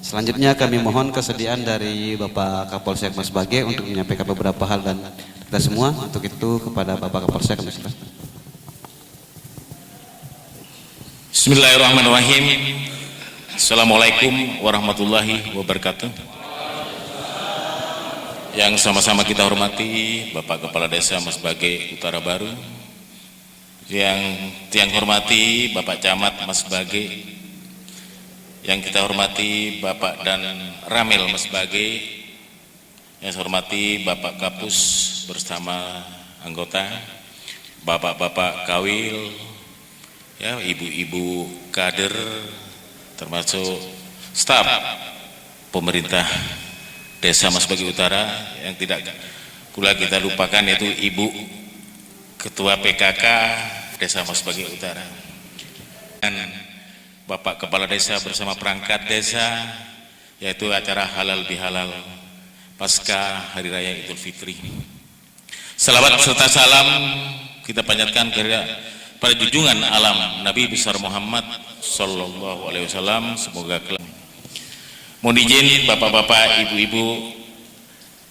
Selanjutnya kami mohon kesediaan dari Bapak Kapolsek Mas Bage untuk menyampaikan beberapa hal dan kita semua. Untuk itu kepada Bapak Kapolsek kami silakan. Bismillahirrahmanirrahim. Assalamualaikum warahmatullahi wabarakatuh. Yang sama-sama kita hormati Bapak Kepala Desa Mas Bage Utara Baru, yang Tiang hormati Bapak Camat Mas Bage, yang kita hormati Bapak dan Ramil Mas Bage, yang saya hormati Bapak Kapus bersama anggota, Bapak-bapak Kawil, ya, ibu-ibu kader, termasuk staf pemerintah Desa Mas Bage Utara, yang tidak pula kita lupakan yaitu Ibu Ketua PKK Desa Mas Bage Utara, dan Bapak Kepala Desa bersama perangkat desa, yaitu acara halal bihalal pasca Hari Raya Idul Fitri. Selawat serta salam kita panjatkan pada junjungan alam Nabi besar Muhammad Sallallahu Alaihi Wasallam. Semoga mohon izin bapak-bapak, ibu-ibu,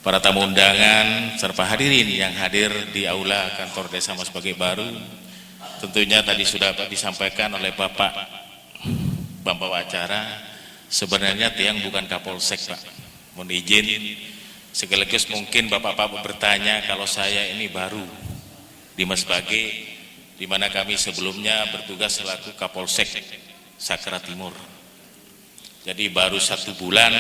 para tamu undangan serta hadirin yang hadir di aula kantor Desa Mas Bage Baru. Tentunya tadi sudah disampaikan oleh Bapak pembawa acara, sebenarnya Tiang bukan Kapolsek, Pak. Mohon izin sekaligus mungkin bapak-bapak bertanya kalau saya ini baru di Mas Bage, di mana kami sebelumnya bertugas selaku Kapolsek Sakra Timur. Jadi baru 1 bulan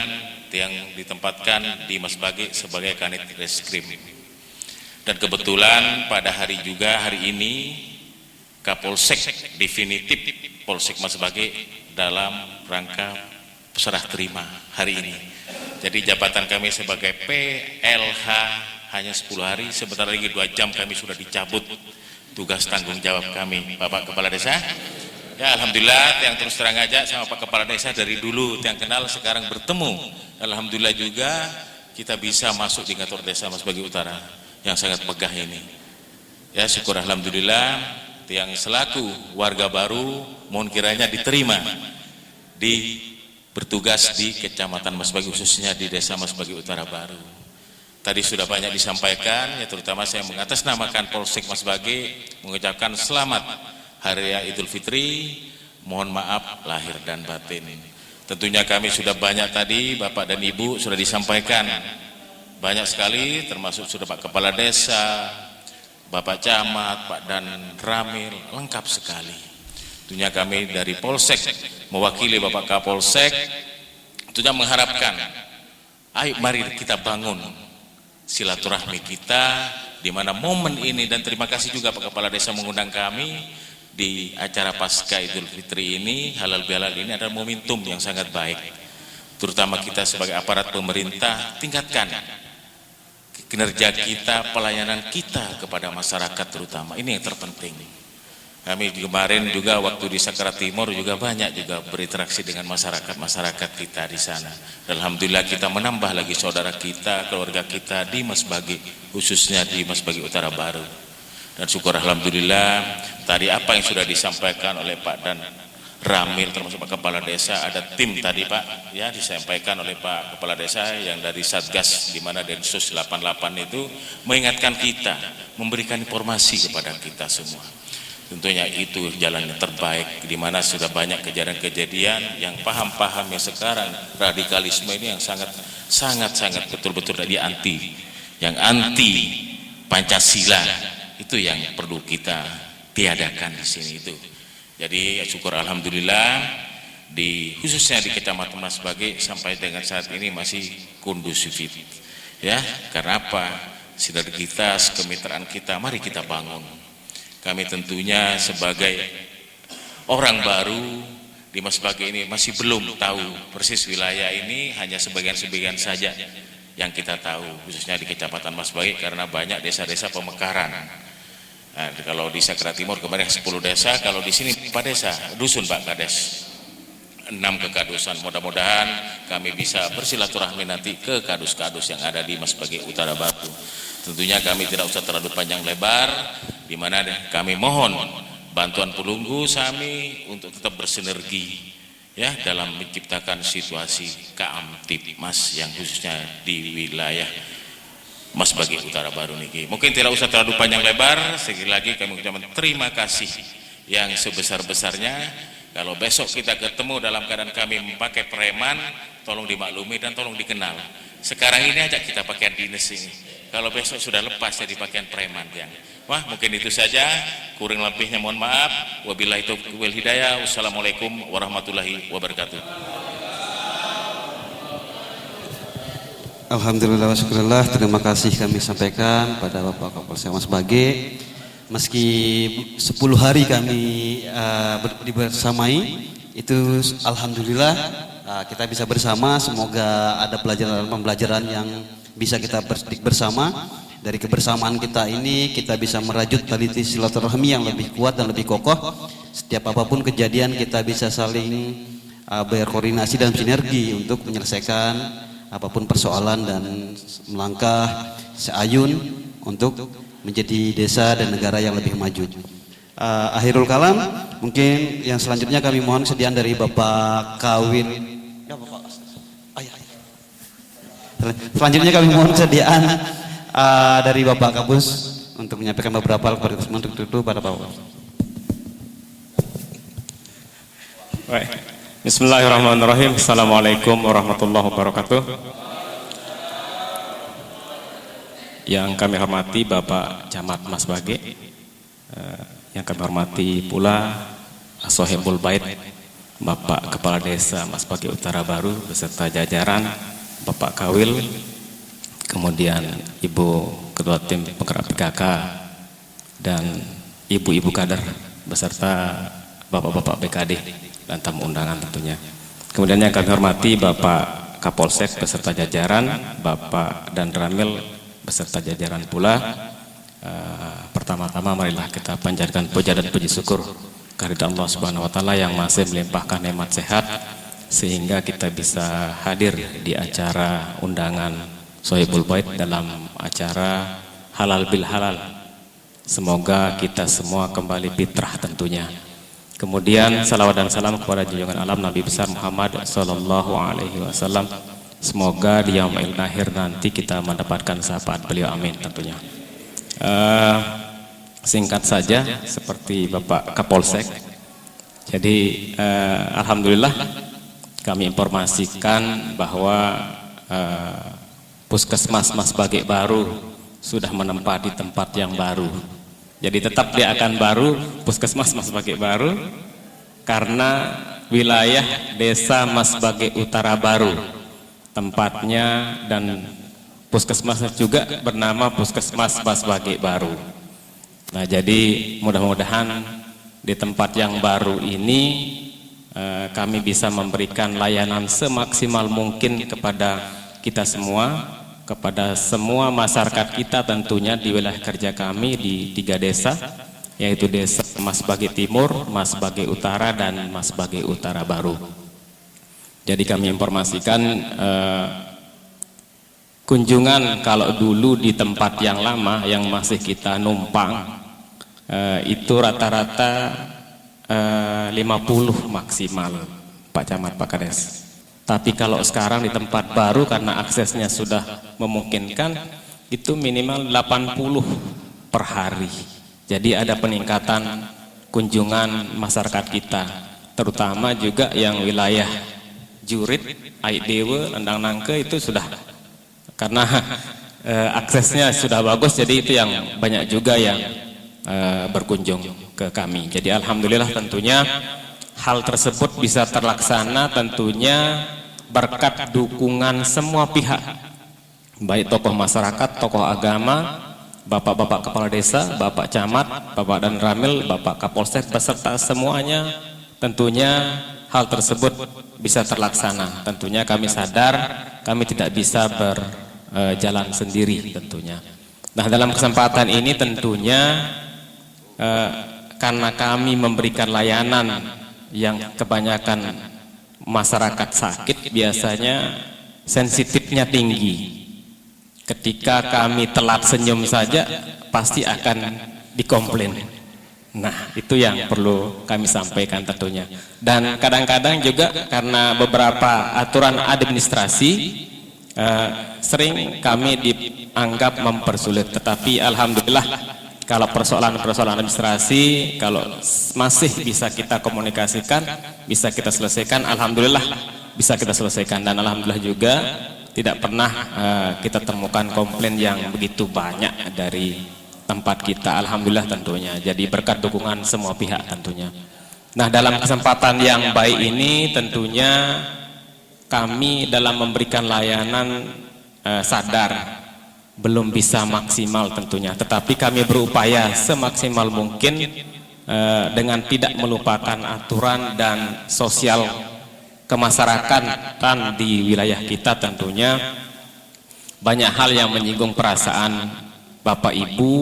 Tiang ditempatkan di Mas Bage sebagai Kanit Reskrim. Dan kebetulan pada hari ini Kapolsek definitif Polsek Mas Bage dalam rangka serah terima hari ini. Jadi jabatan kami sebagai PLH hanya 10 hari, sebentar lagi 2 jam kami sudah dicabut tugas tanggung jawab kami. Bapak Kepala Desa, ya alhamdulillah yang terus terang aja sama Pak Kepala Desa dari dulu yang kenal, sekarang bertemu. Alhamdulillah juga kita bisa masuk di kantor Desa Mas Bage Utara yang sangat megah ini. Ya syukur alhamdulillah, yang selaku warga baru mohon kiranya diterima bertugas di Kecamatan Mas Bage, khususnya di Desa Mas Bage Utara Baru. Tadi sudah banyak disampaikan, ya terutama saya mengatasnamakan Polsek Mas Bage mengucapkan selamat Hari Raya Idul Fitri, mohon maaf lahir dan batin. Tentunya kami sudah banyak tadi Bapak dan Ibu sudah disampaikan banyak sekali, termasuk sudah Pak Kepala Desa, Bapak Camat, Pak Dan Ramil, lengkap sekali. Tentunya kami dari Polsek mewakili Bapak Kapolsek, tentunya mengharapkan, ayo mari kita bangun silaturahmi kita di mana momen ini, dan terima kasih juga Pak Kepala Desa mengundang kami di acara Pasca Idul Fitri ini. Halal bihalal ini adalah momentum yang sangat baik, terutama kita sebagai aparat pemerintah tingkatkan kinerja kita, pelayanan kita kepada masyarakat terutama. Ini yang terpenting. Kami kemarin juga waktu di Sakrat Timur juga banyak juga berinteraksi dengan masyarakat kita di sana. Alhamdulillah kita menambah lagi saudara kita, keluarga kita di Masbagi, khususnya di Masbagi Utara Baru. Dan syukur alhamdulillah tadi apa yang sudah disampaikan oleh Pak Dan Ramil termasuk Pak Kepala Desa, ada tim tadi Pak ya disampaikan oleh Pak Kepala Desa yang dari Satgas di mana Densus 88 itu mengingatkan kita, memberikan informasi kepada kita semua. Tentunya itu jalan yang terbaik di mana sudah banyak kejadian-kejadian yang paham-paham yang sekarang radikalisme ini yang sangat betul-betul tadi anti Pancasila, itu yang perlu kita tiadakan di sini itu. Jadi syukur alhamdulillah khususnya di Kecamatan Masbagi sampai dengan saat ini masih kondusif ya. Karena apa? Sinergitas kemitraan kita mari kita bangun. Kami tentunya sebagai orang baru di Masbagi ini masih belum tahu persis wilayah ini, hanya sebagian-sebagian saja yang kita tahu, khususnya di Kecamatan Masbagi karena banyak desa-desa pemekaran. Nah, kalau di Sakrat Timur kemarin 10 desa, kalau di sini 4 desa, dusun Pak Kades, 6 kekadusan. Mudah-mudahan kami bisa bersilaturahmi nanti ke kadus-kadus yang ada di Masbagi Utara Baru. Tentunya kami tidak usah terlalu panjang lebar, di mana kami mohon bantuan Pelunggu Sami untuk tetap bersinergi ya dalam menciptakan situasi Kamtibmas yang khususnya di wilayah Masbagi Utara Baru niki. Mungkin tidak usah terlalu panjang lebar. Sekali lagi kami ucapkan terima kasih yang sebesar-besarnya. Kalau besok kita ketemu dalam keadaan kami memakai preman, tolong dimaklumi dan tolong dikenal. Sekarang ini aja kita pakaian dinas ini. Kalau besok sudah lepas jadi pakaian preman yang. Wah, mungkin itu saja. Kurang lebihnya mohon maaf. Wabillahi taufiq wal hidayah. Wassalamualaikum warahmatullahi wabarakatuh. Alhamdulillah wa syukurillah, terima kasih kami sampaikan pada Bapak Kapolsek Masbagi. Meski 10 hari kami bersamai, itu alhamdulillah kita bisa bersama. Semoga ada pembelajaran yang bisa kita petik bersama. Dari kebersamaan kita ini kita bisa merajut tali silaturahmi yang lebih kuat dan lebih kokoh. Setiap apapun kejadian kita bisa saling berkoordinasi dan sinergi untuk menyelesaikan apapun persoalan dan melangkah seayun untuk menjadi desa dan negara yang lebih maju. Akhirul kalam, mungkin yang selanjutnya kami mohon kesediaan dari Bapak Kawin. Selanjutnya kami mohon kesediaan dari Bapak Kapus untuk menyampaikan beberapa hal kepada semua untuk itu pada Bapak. Baik. Bismillahirrahmanirrahim. Assalamualaikum warahmatullahi wabarakatuh. Yang kami hormati Bapak Camat Masbagi, yang kami hormati pula Sohibul Bait, Bapak Kepala Desa Masbagi Utara Baru beserta jajaran, Bapak Kawil, kemudian Ibu Ketua Tim Penggerak PKK dan Ibu-Ibu Kader beserta Bapak-Bapak BKD dan tamu undangan tentunya. Kemudian yang kami hormati Bapak Kapolsek beserta jajaran, Bapak Dan Ramil beserta jajaran pula. Pertama-tama marilah kita panjatkan puja dan puji syukur kehadirat Allah Subhanahu wa taala yang masih melimpahkan nikmat sehat sehingga kita bisa hadir di acara undangan Sohibul Bait dalam acara Halal bil Halal. Semoga kita semua kembali fitrah tentunya. Kemudian salawat dan salam kepada junjungan alam Nabi besar Muhammad sallallahu alaihi wasallam. Semoga di yaumil akhir nanti kita mendapatkan syafaat beliau, amin tentunya. Singkat saja seperti Bapak Kapolsek. Jadi alhamdulillah kami informasikan bahwa Puskesmas Mas Bage baru sudah menempati tempat yang baru. Jadi tetap dia akan baru, Puskesmas Mas Bage baru, karena wilayah Desa Mas Bage Utara baru tempatnya, dan puskesmas juga bernama Puskesmas Mas Bage baru. Nah, jadi mudah-mudahan di tempat yang baru ini kami bisa memberikan layanan semaksimal mungkin kepada kita semua, kepada semua masyarakat kita tentunya di wilayah kerja kami di 3 desa, yaitu Desa Mas Bage Timur, Mas Bage Utara, dan Mas Bage Utara baru. Jadi kami informasikan kunjungan kalau dulu di tempat yang lama yang masih kita numpang itu rata-rata 50 maksimal Pak Camat, Pak Kades. Tapi kalau sekarang di tempat baru karena aksesnya sudah memungkinkan, itu minimal 80 per hari. Jadi ada peningkatan kunjungan masyarakat kita, terutama juga yang wilayah Jurit, Aidewe, Lendang Nangke itu sudah, karena aksesnya sudah bagus, jadi itu yang banyak juga yang berkunjung ke kami. Jadi alhamdulillah tentunya hal tersebut bisa terlaksana tentunya berkat dukungan semua pihak, baik tokoh masyarakat, tokoh agama, bapak-bapak kepala desa, bapak camat, bapak dan ramil, bapak kapolsek, beserta semuanya. Tentunya hal tersebut bisa terlaksana. Tentunya kami sadar kami tidak bisa berjalan sendiri tentunya. Nah, dalam kesempatan ini tentunya karena kami memberikan layanan yang kebanyakan masyarakat sakit, biasanya sensitifnya tinggi. Ketika kami telat senyum saja pasti akan dikomplain. Nah, itu yang perlu kami sampaikan tentunya. Dan kadang-kadang juga karena beberapa aturan administrasi sering kami dianggap mempersulit. Tetapi alhamdulillah kalau persoalan-persoalan administrasi, kalau masih bisa kita komunikasikan, bisa kita selesaikan, alhamdulillah bisa kita selesaikan. Dan alhamdulillah juga tidak pernah kita temukan komplain yang begitu banyak dari tempat kita, alhamdulillah tentunya. Jadi berkat dukungan semua pihak tentunya. Nah, dalam kesempatan yang baik ini tentunya kami dalam memberikan layanan sadar belum bisa maksimal tentunya, tetapi kami berupaya semaksimal mungkin dengan tidak melupakan aturan dan sosial kemasyarakatan di wilayah kita. Tentunya banyak hal yang menyinggung perasaan Bapak Ibu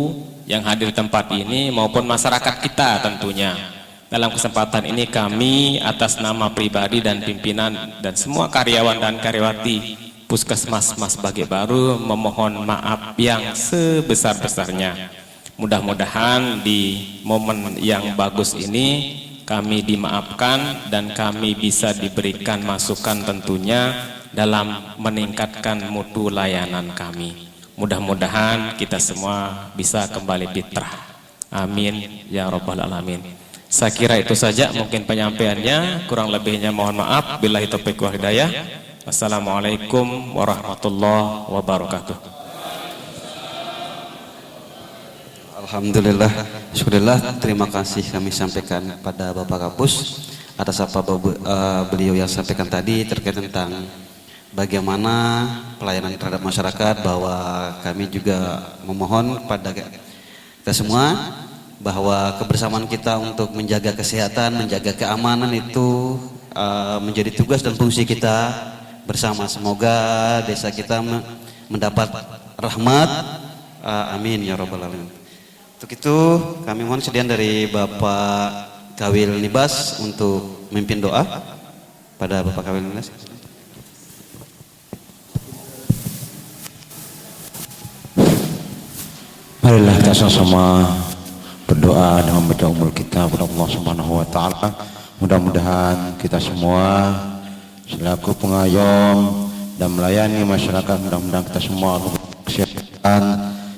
yang hadir di tempat ini maupun masyarakat kita tentunya. Dalam kesempatan ini kami atas nama pribadi dan pimpinan dan semua karyawan dan karyawati Puskesmas Mas Bage baru memohon maaf yang sebesar-besarnya. Mudah-mudahan di momen yang bagus ini kami dimaafkan dan kami bisa diberikan masukan tentunya dalam meningkatkan mutu layanan kami. Mudah-mudahan kita semua bisa kembali fitrah. Amin ya rabbal alamin. Saya kira itu saja mungkin penyampaiannya, kurang lebihnya mohon maaf. Billahi taufiq wal hidayah. Assalamualaikum warahmatullahi wabarakatuh. Alhamdulillah, syukurillah, terima kasih kami sampaikan pada Bapak Kapus atas apa beliau yang sampaikan tadi terkait tentang bagaimana pelayanan terhadap masyarakat, bahwa kami juga memohon pada kita semua bahwa kebersamaan kita untuk menjaga kesehatan, menjaga keamanan itu menjadi tugas dan fungsi kita bersama. Semoga desa kita mendapat rahmat, amin ya rabbal alamin. Untuk itu kami mohon sediaan dari Bapak Kawil Nibas untuk memimpin doa pada Bapak Kawil Nibas. Marilah kita sama-sama berdoa dengan membaca umul kita kepada Allah Subhanahu wa taala. Mudah-mudahan kita semua selaku pengayom dan melayani masyarakat, mudah-mudahan kita semua kesehatan,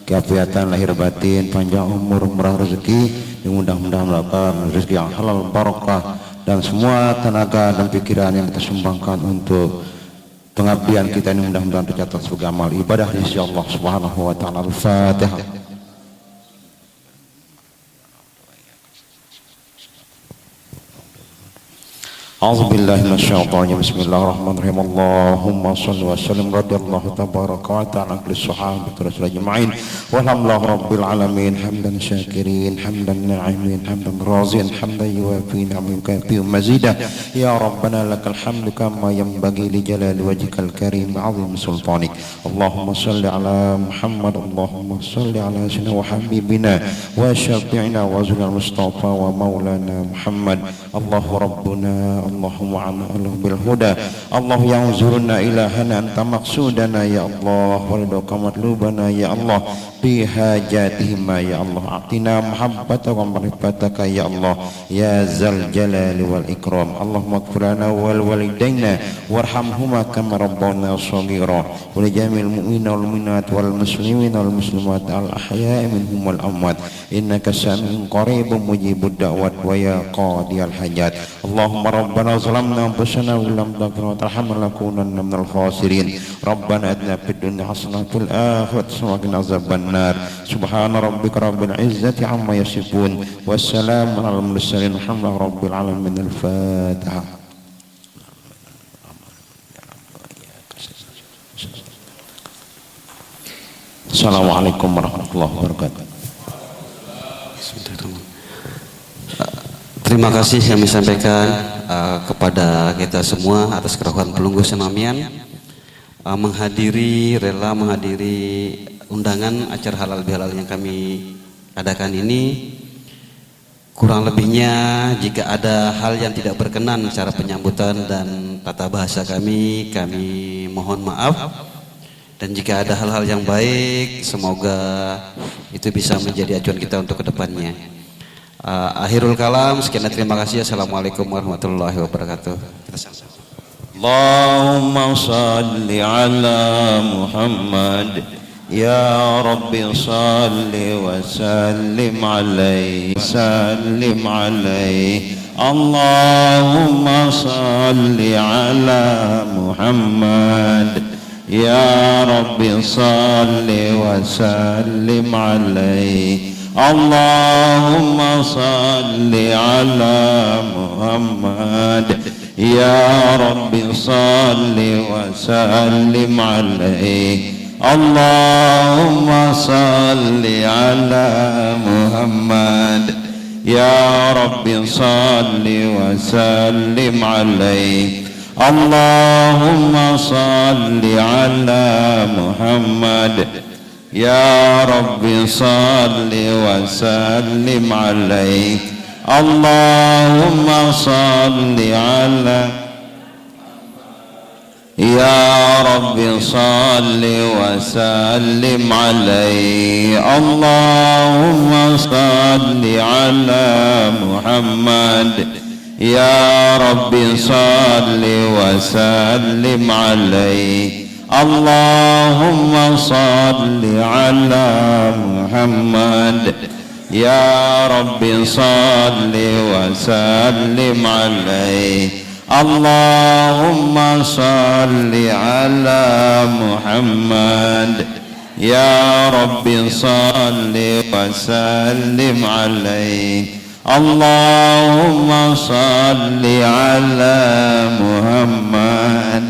keafiatan lahir batin, panjang umur, murah rezeki, dan mudah-mudahan mendapatkan rezeki yang halal barakah, dan semua tenaga dan pikiran yang kita sumbangkan untuk pengabdian kita ini mudah-mudahan tercatat sebagai amal ibadah di sisi Allah Subhanahu wa taala. Al-Fatihah. أعوذ بالله من الشيطان الرجيم بسم الله الرحمن الرحيم اللهم صل وسلم رضي الله تبارك وتعالى عن كل الصحابة رسول أجمعين والحمد لله رب العالمين حمدا شاكرين حمدا ناعمين حمدا راضيا حمدا يوافي نعمه ويكافئ مزيدا يا ربنا لك الحمد كما ينبغي لجلال وجهك الكريم عظيم سلطانك اللهم صل على محمد اللهم صل على سيدنا وحبيبنا وشفيعنا وزنا المصطفى ومولانا محمد الله ربنا اللهم عنا بالهدى الله ينظرنا إلهنا أنت مقصودنا يا الله ورضاك مطلوبنا يا الله بحاجاتهما يا الله أعطنا محبتك ومعرفتك يا الله يا ذا الجلال والإكرام اللهم اغفر لنا ولوالدينا وارحمهما كما ربنا صغيرا ولجميع المؤمنين والمؤمنات والمسلمين والمسلمات الأحياء منهم والأموات إنك سميع قريب مجيب الدعوات ويا قاضي الحاجات اللهم ربنا ظلمنا أنفسنا ولم تغفر وترحمنا لنكونن من الخاسرين ربنا آتنا في الدنيا حسنة وفي الآخرة حسنة وقنا عذاب النار سبحان ربك رب العزة عما يصفون والسلام على المرسلين الحمد لله رب العالمين. الفاتحة. Assalamualaikum warahmatullahi wabarakatuh. Terima kasih kami sampaikan kepada kita semua atas kerahuan pelunggu senamian rela menghadiri undangan acara halal bihalal yang kami adakan ini. Kurang lebihnya jika ada hal yang tidak berkenan cara penyambutan dan tata bahasa kami mohon maaf. Dan jika ada hal-hal yang baik, semoga itu bisa menjadi acuan kita untuk kedepannya. Akhirul kalam, sekian dan terima kasih. Assalamualaikum warahmatullahi wabarakatuh. Allahumma salli ala Muhammad ya Rabbi salli wa sallim alaihi Allahumma salli ala Muhammad ya Rabbi salli wa sallim alaihi Allahumma salli ala Muhammad ya Rabbi salli wa sallim alaihi Allahumma salli ala Muhammad ya Rabbi salli wa sallim alaihi Allahumma salli ala Muhammad ya Rabbi salli wa sallim alaihi Allahumma salli ala ya Rabbi salli wa sallim alaihi Allahumma salli ala Muhammad ya Rabbi salli wa sallim alaihi Allahumma salli ala Muhammad ya Rabbi salli wa sallim alaihi Allahumma salli ala Muhammad ya Rabbi salli wa sallim alaihi Allahumma salli ala Muhammad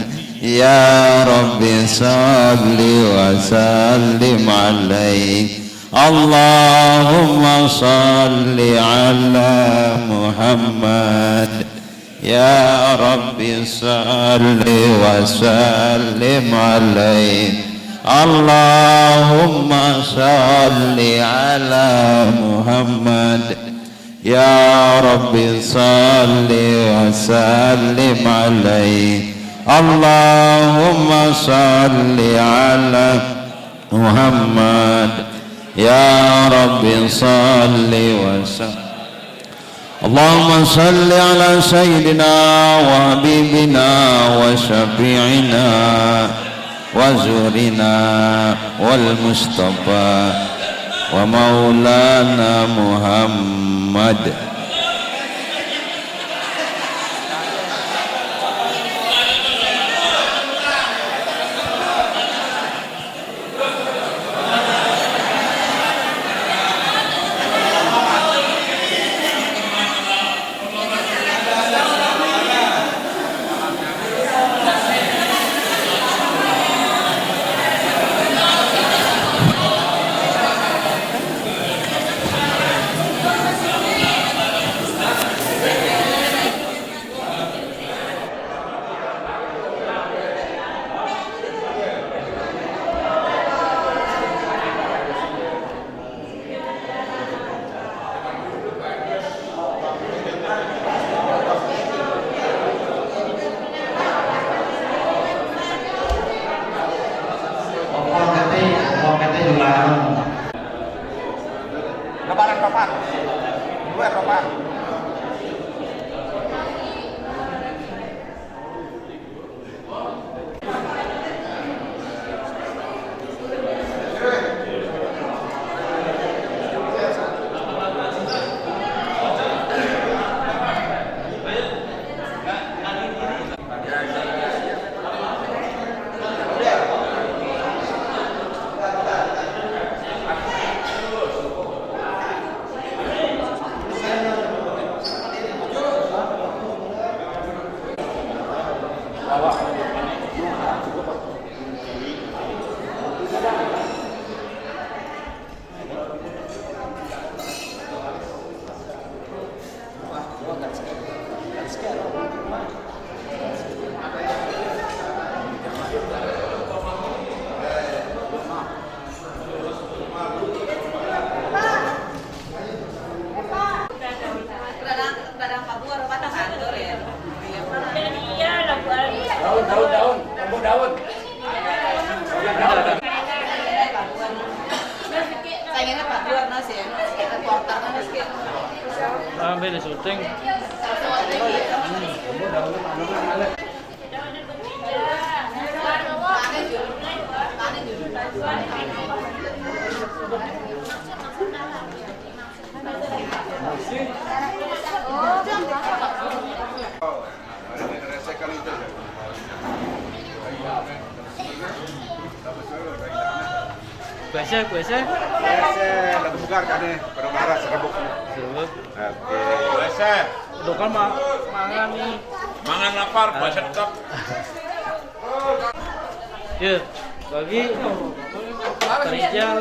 ya Rabbi salli wa sallim alaihi Allahumma salli ala Muhammad ya Rabbi salli wa sallim alaihi Allahumma salli ala Muhammad ya Rabbi salli wa sallim alaihi Allahumma salli ala Muhammad ya Rabbi salli wa sallim Allahumma salli ala sayyidina wa habibina wa syafi'ina wa zurina wal mustafa wa maulana Muhammad Ambil syuting. Kuese, lagu bugar kan ni, pada marah serbuk. Serbuk. Okey. Kuese. Dokar mangan ni. Mangan lapar, kuese tetap. Ya, bagi Rijal.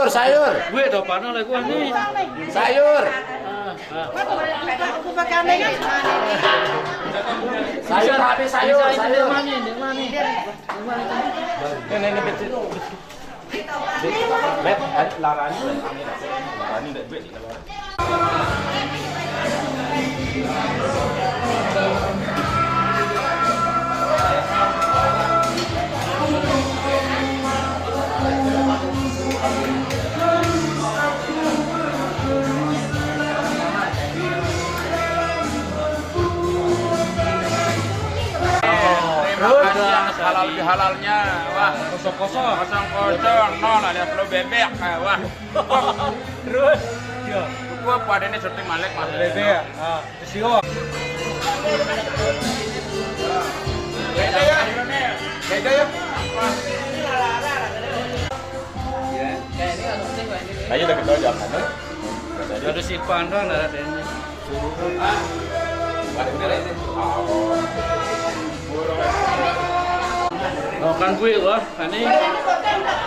Sayur. Gue dopano lagi gua nih. Sayur. Sayur habis sayur. Ini betul. Bet larani. Larani dak bet. Halal halalnya, wah kosong, nol ada flow bebek, wah. Terus, ya. Gua pada ini syuting Malik mas. Bebek, sio. Beda ya. Ayo dah kita jawab kan. Ada si pandang ada ini. Kan gue wah, ini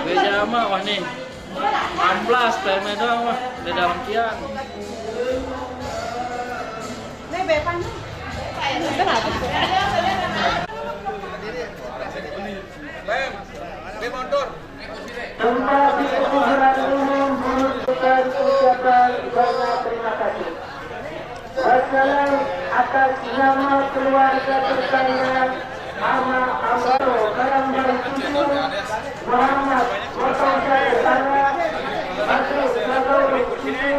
gereja mah wah nih 16 time doang wah di dalam tiang. Ini bepan. Lem mundur. Tempat di kuburan umum menunjukkan ucapan banyak terima kasih. Wassalam atas nama keluarga terkaya Amaro Karambang Susu Muhammad Motosai Tara Masuk Nagau Susu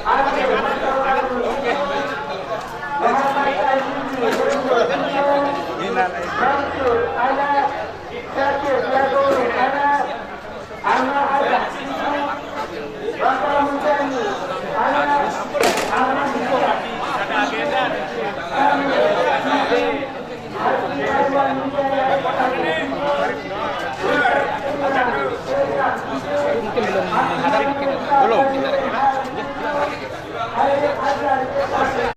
Akhir Matawaru Muhammad Azizi Mansur Ala Syakir Nagau Ala Ahmad Ala Susu Bapak Mujani Ala Ahmad Susu Belum.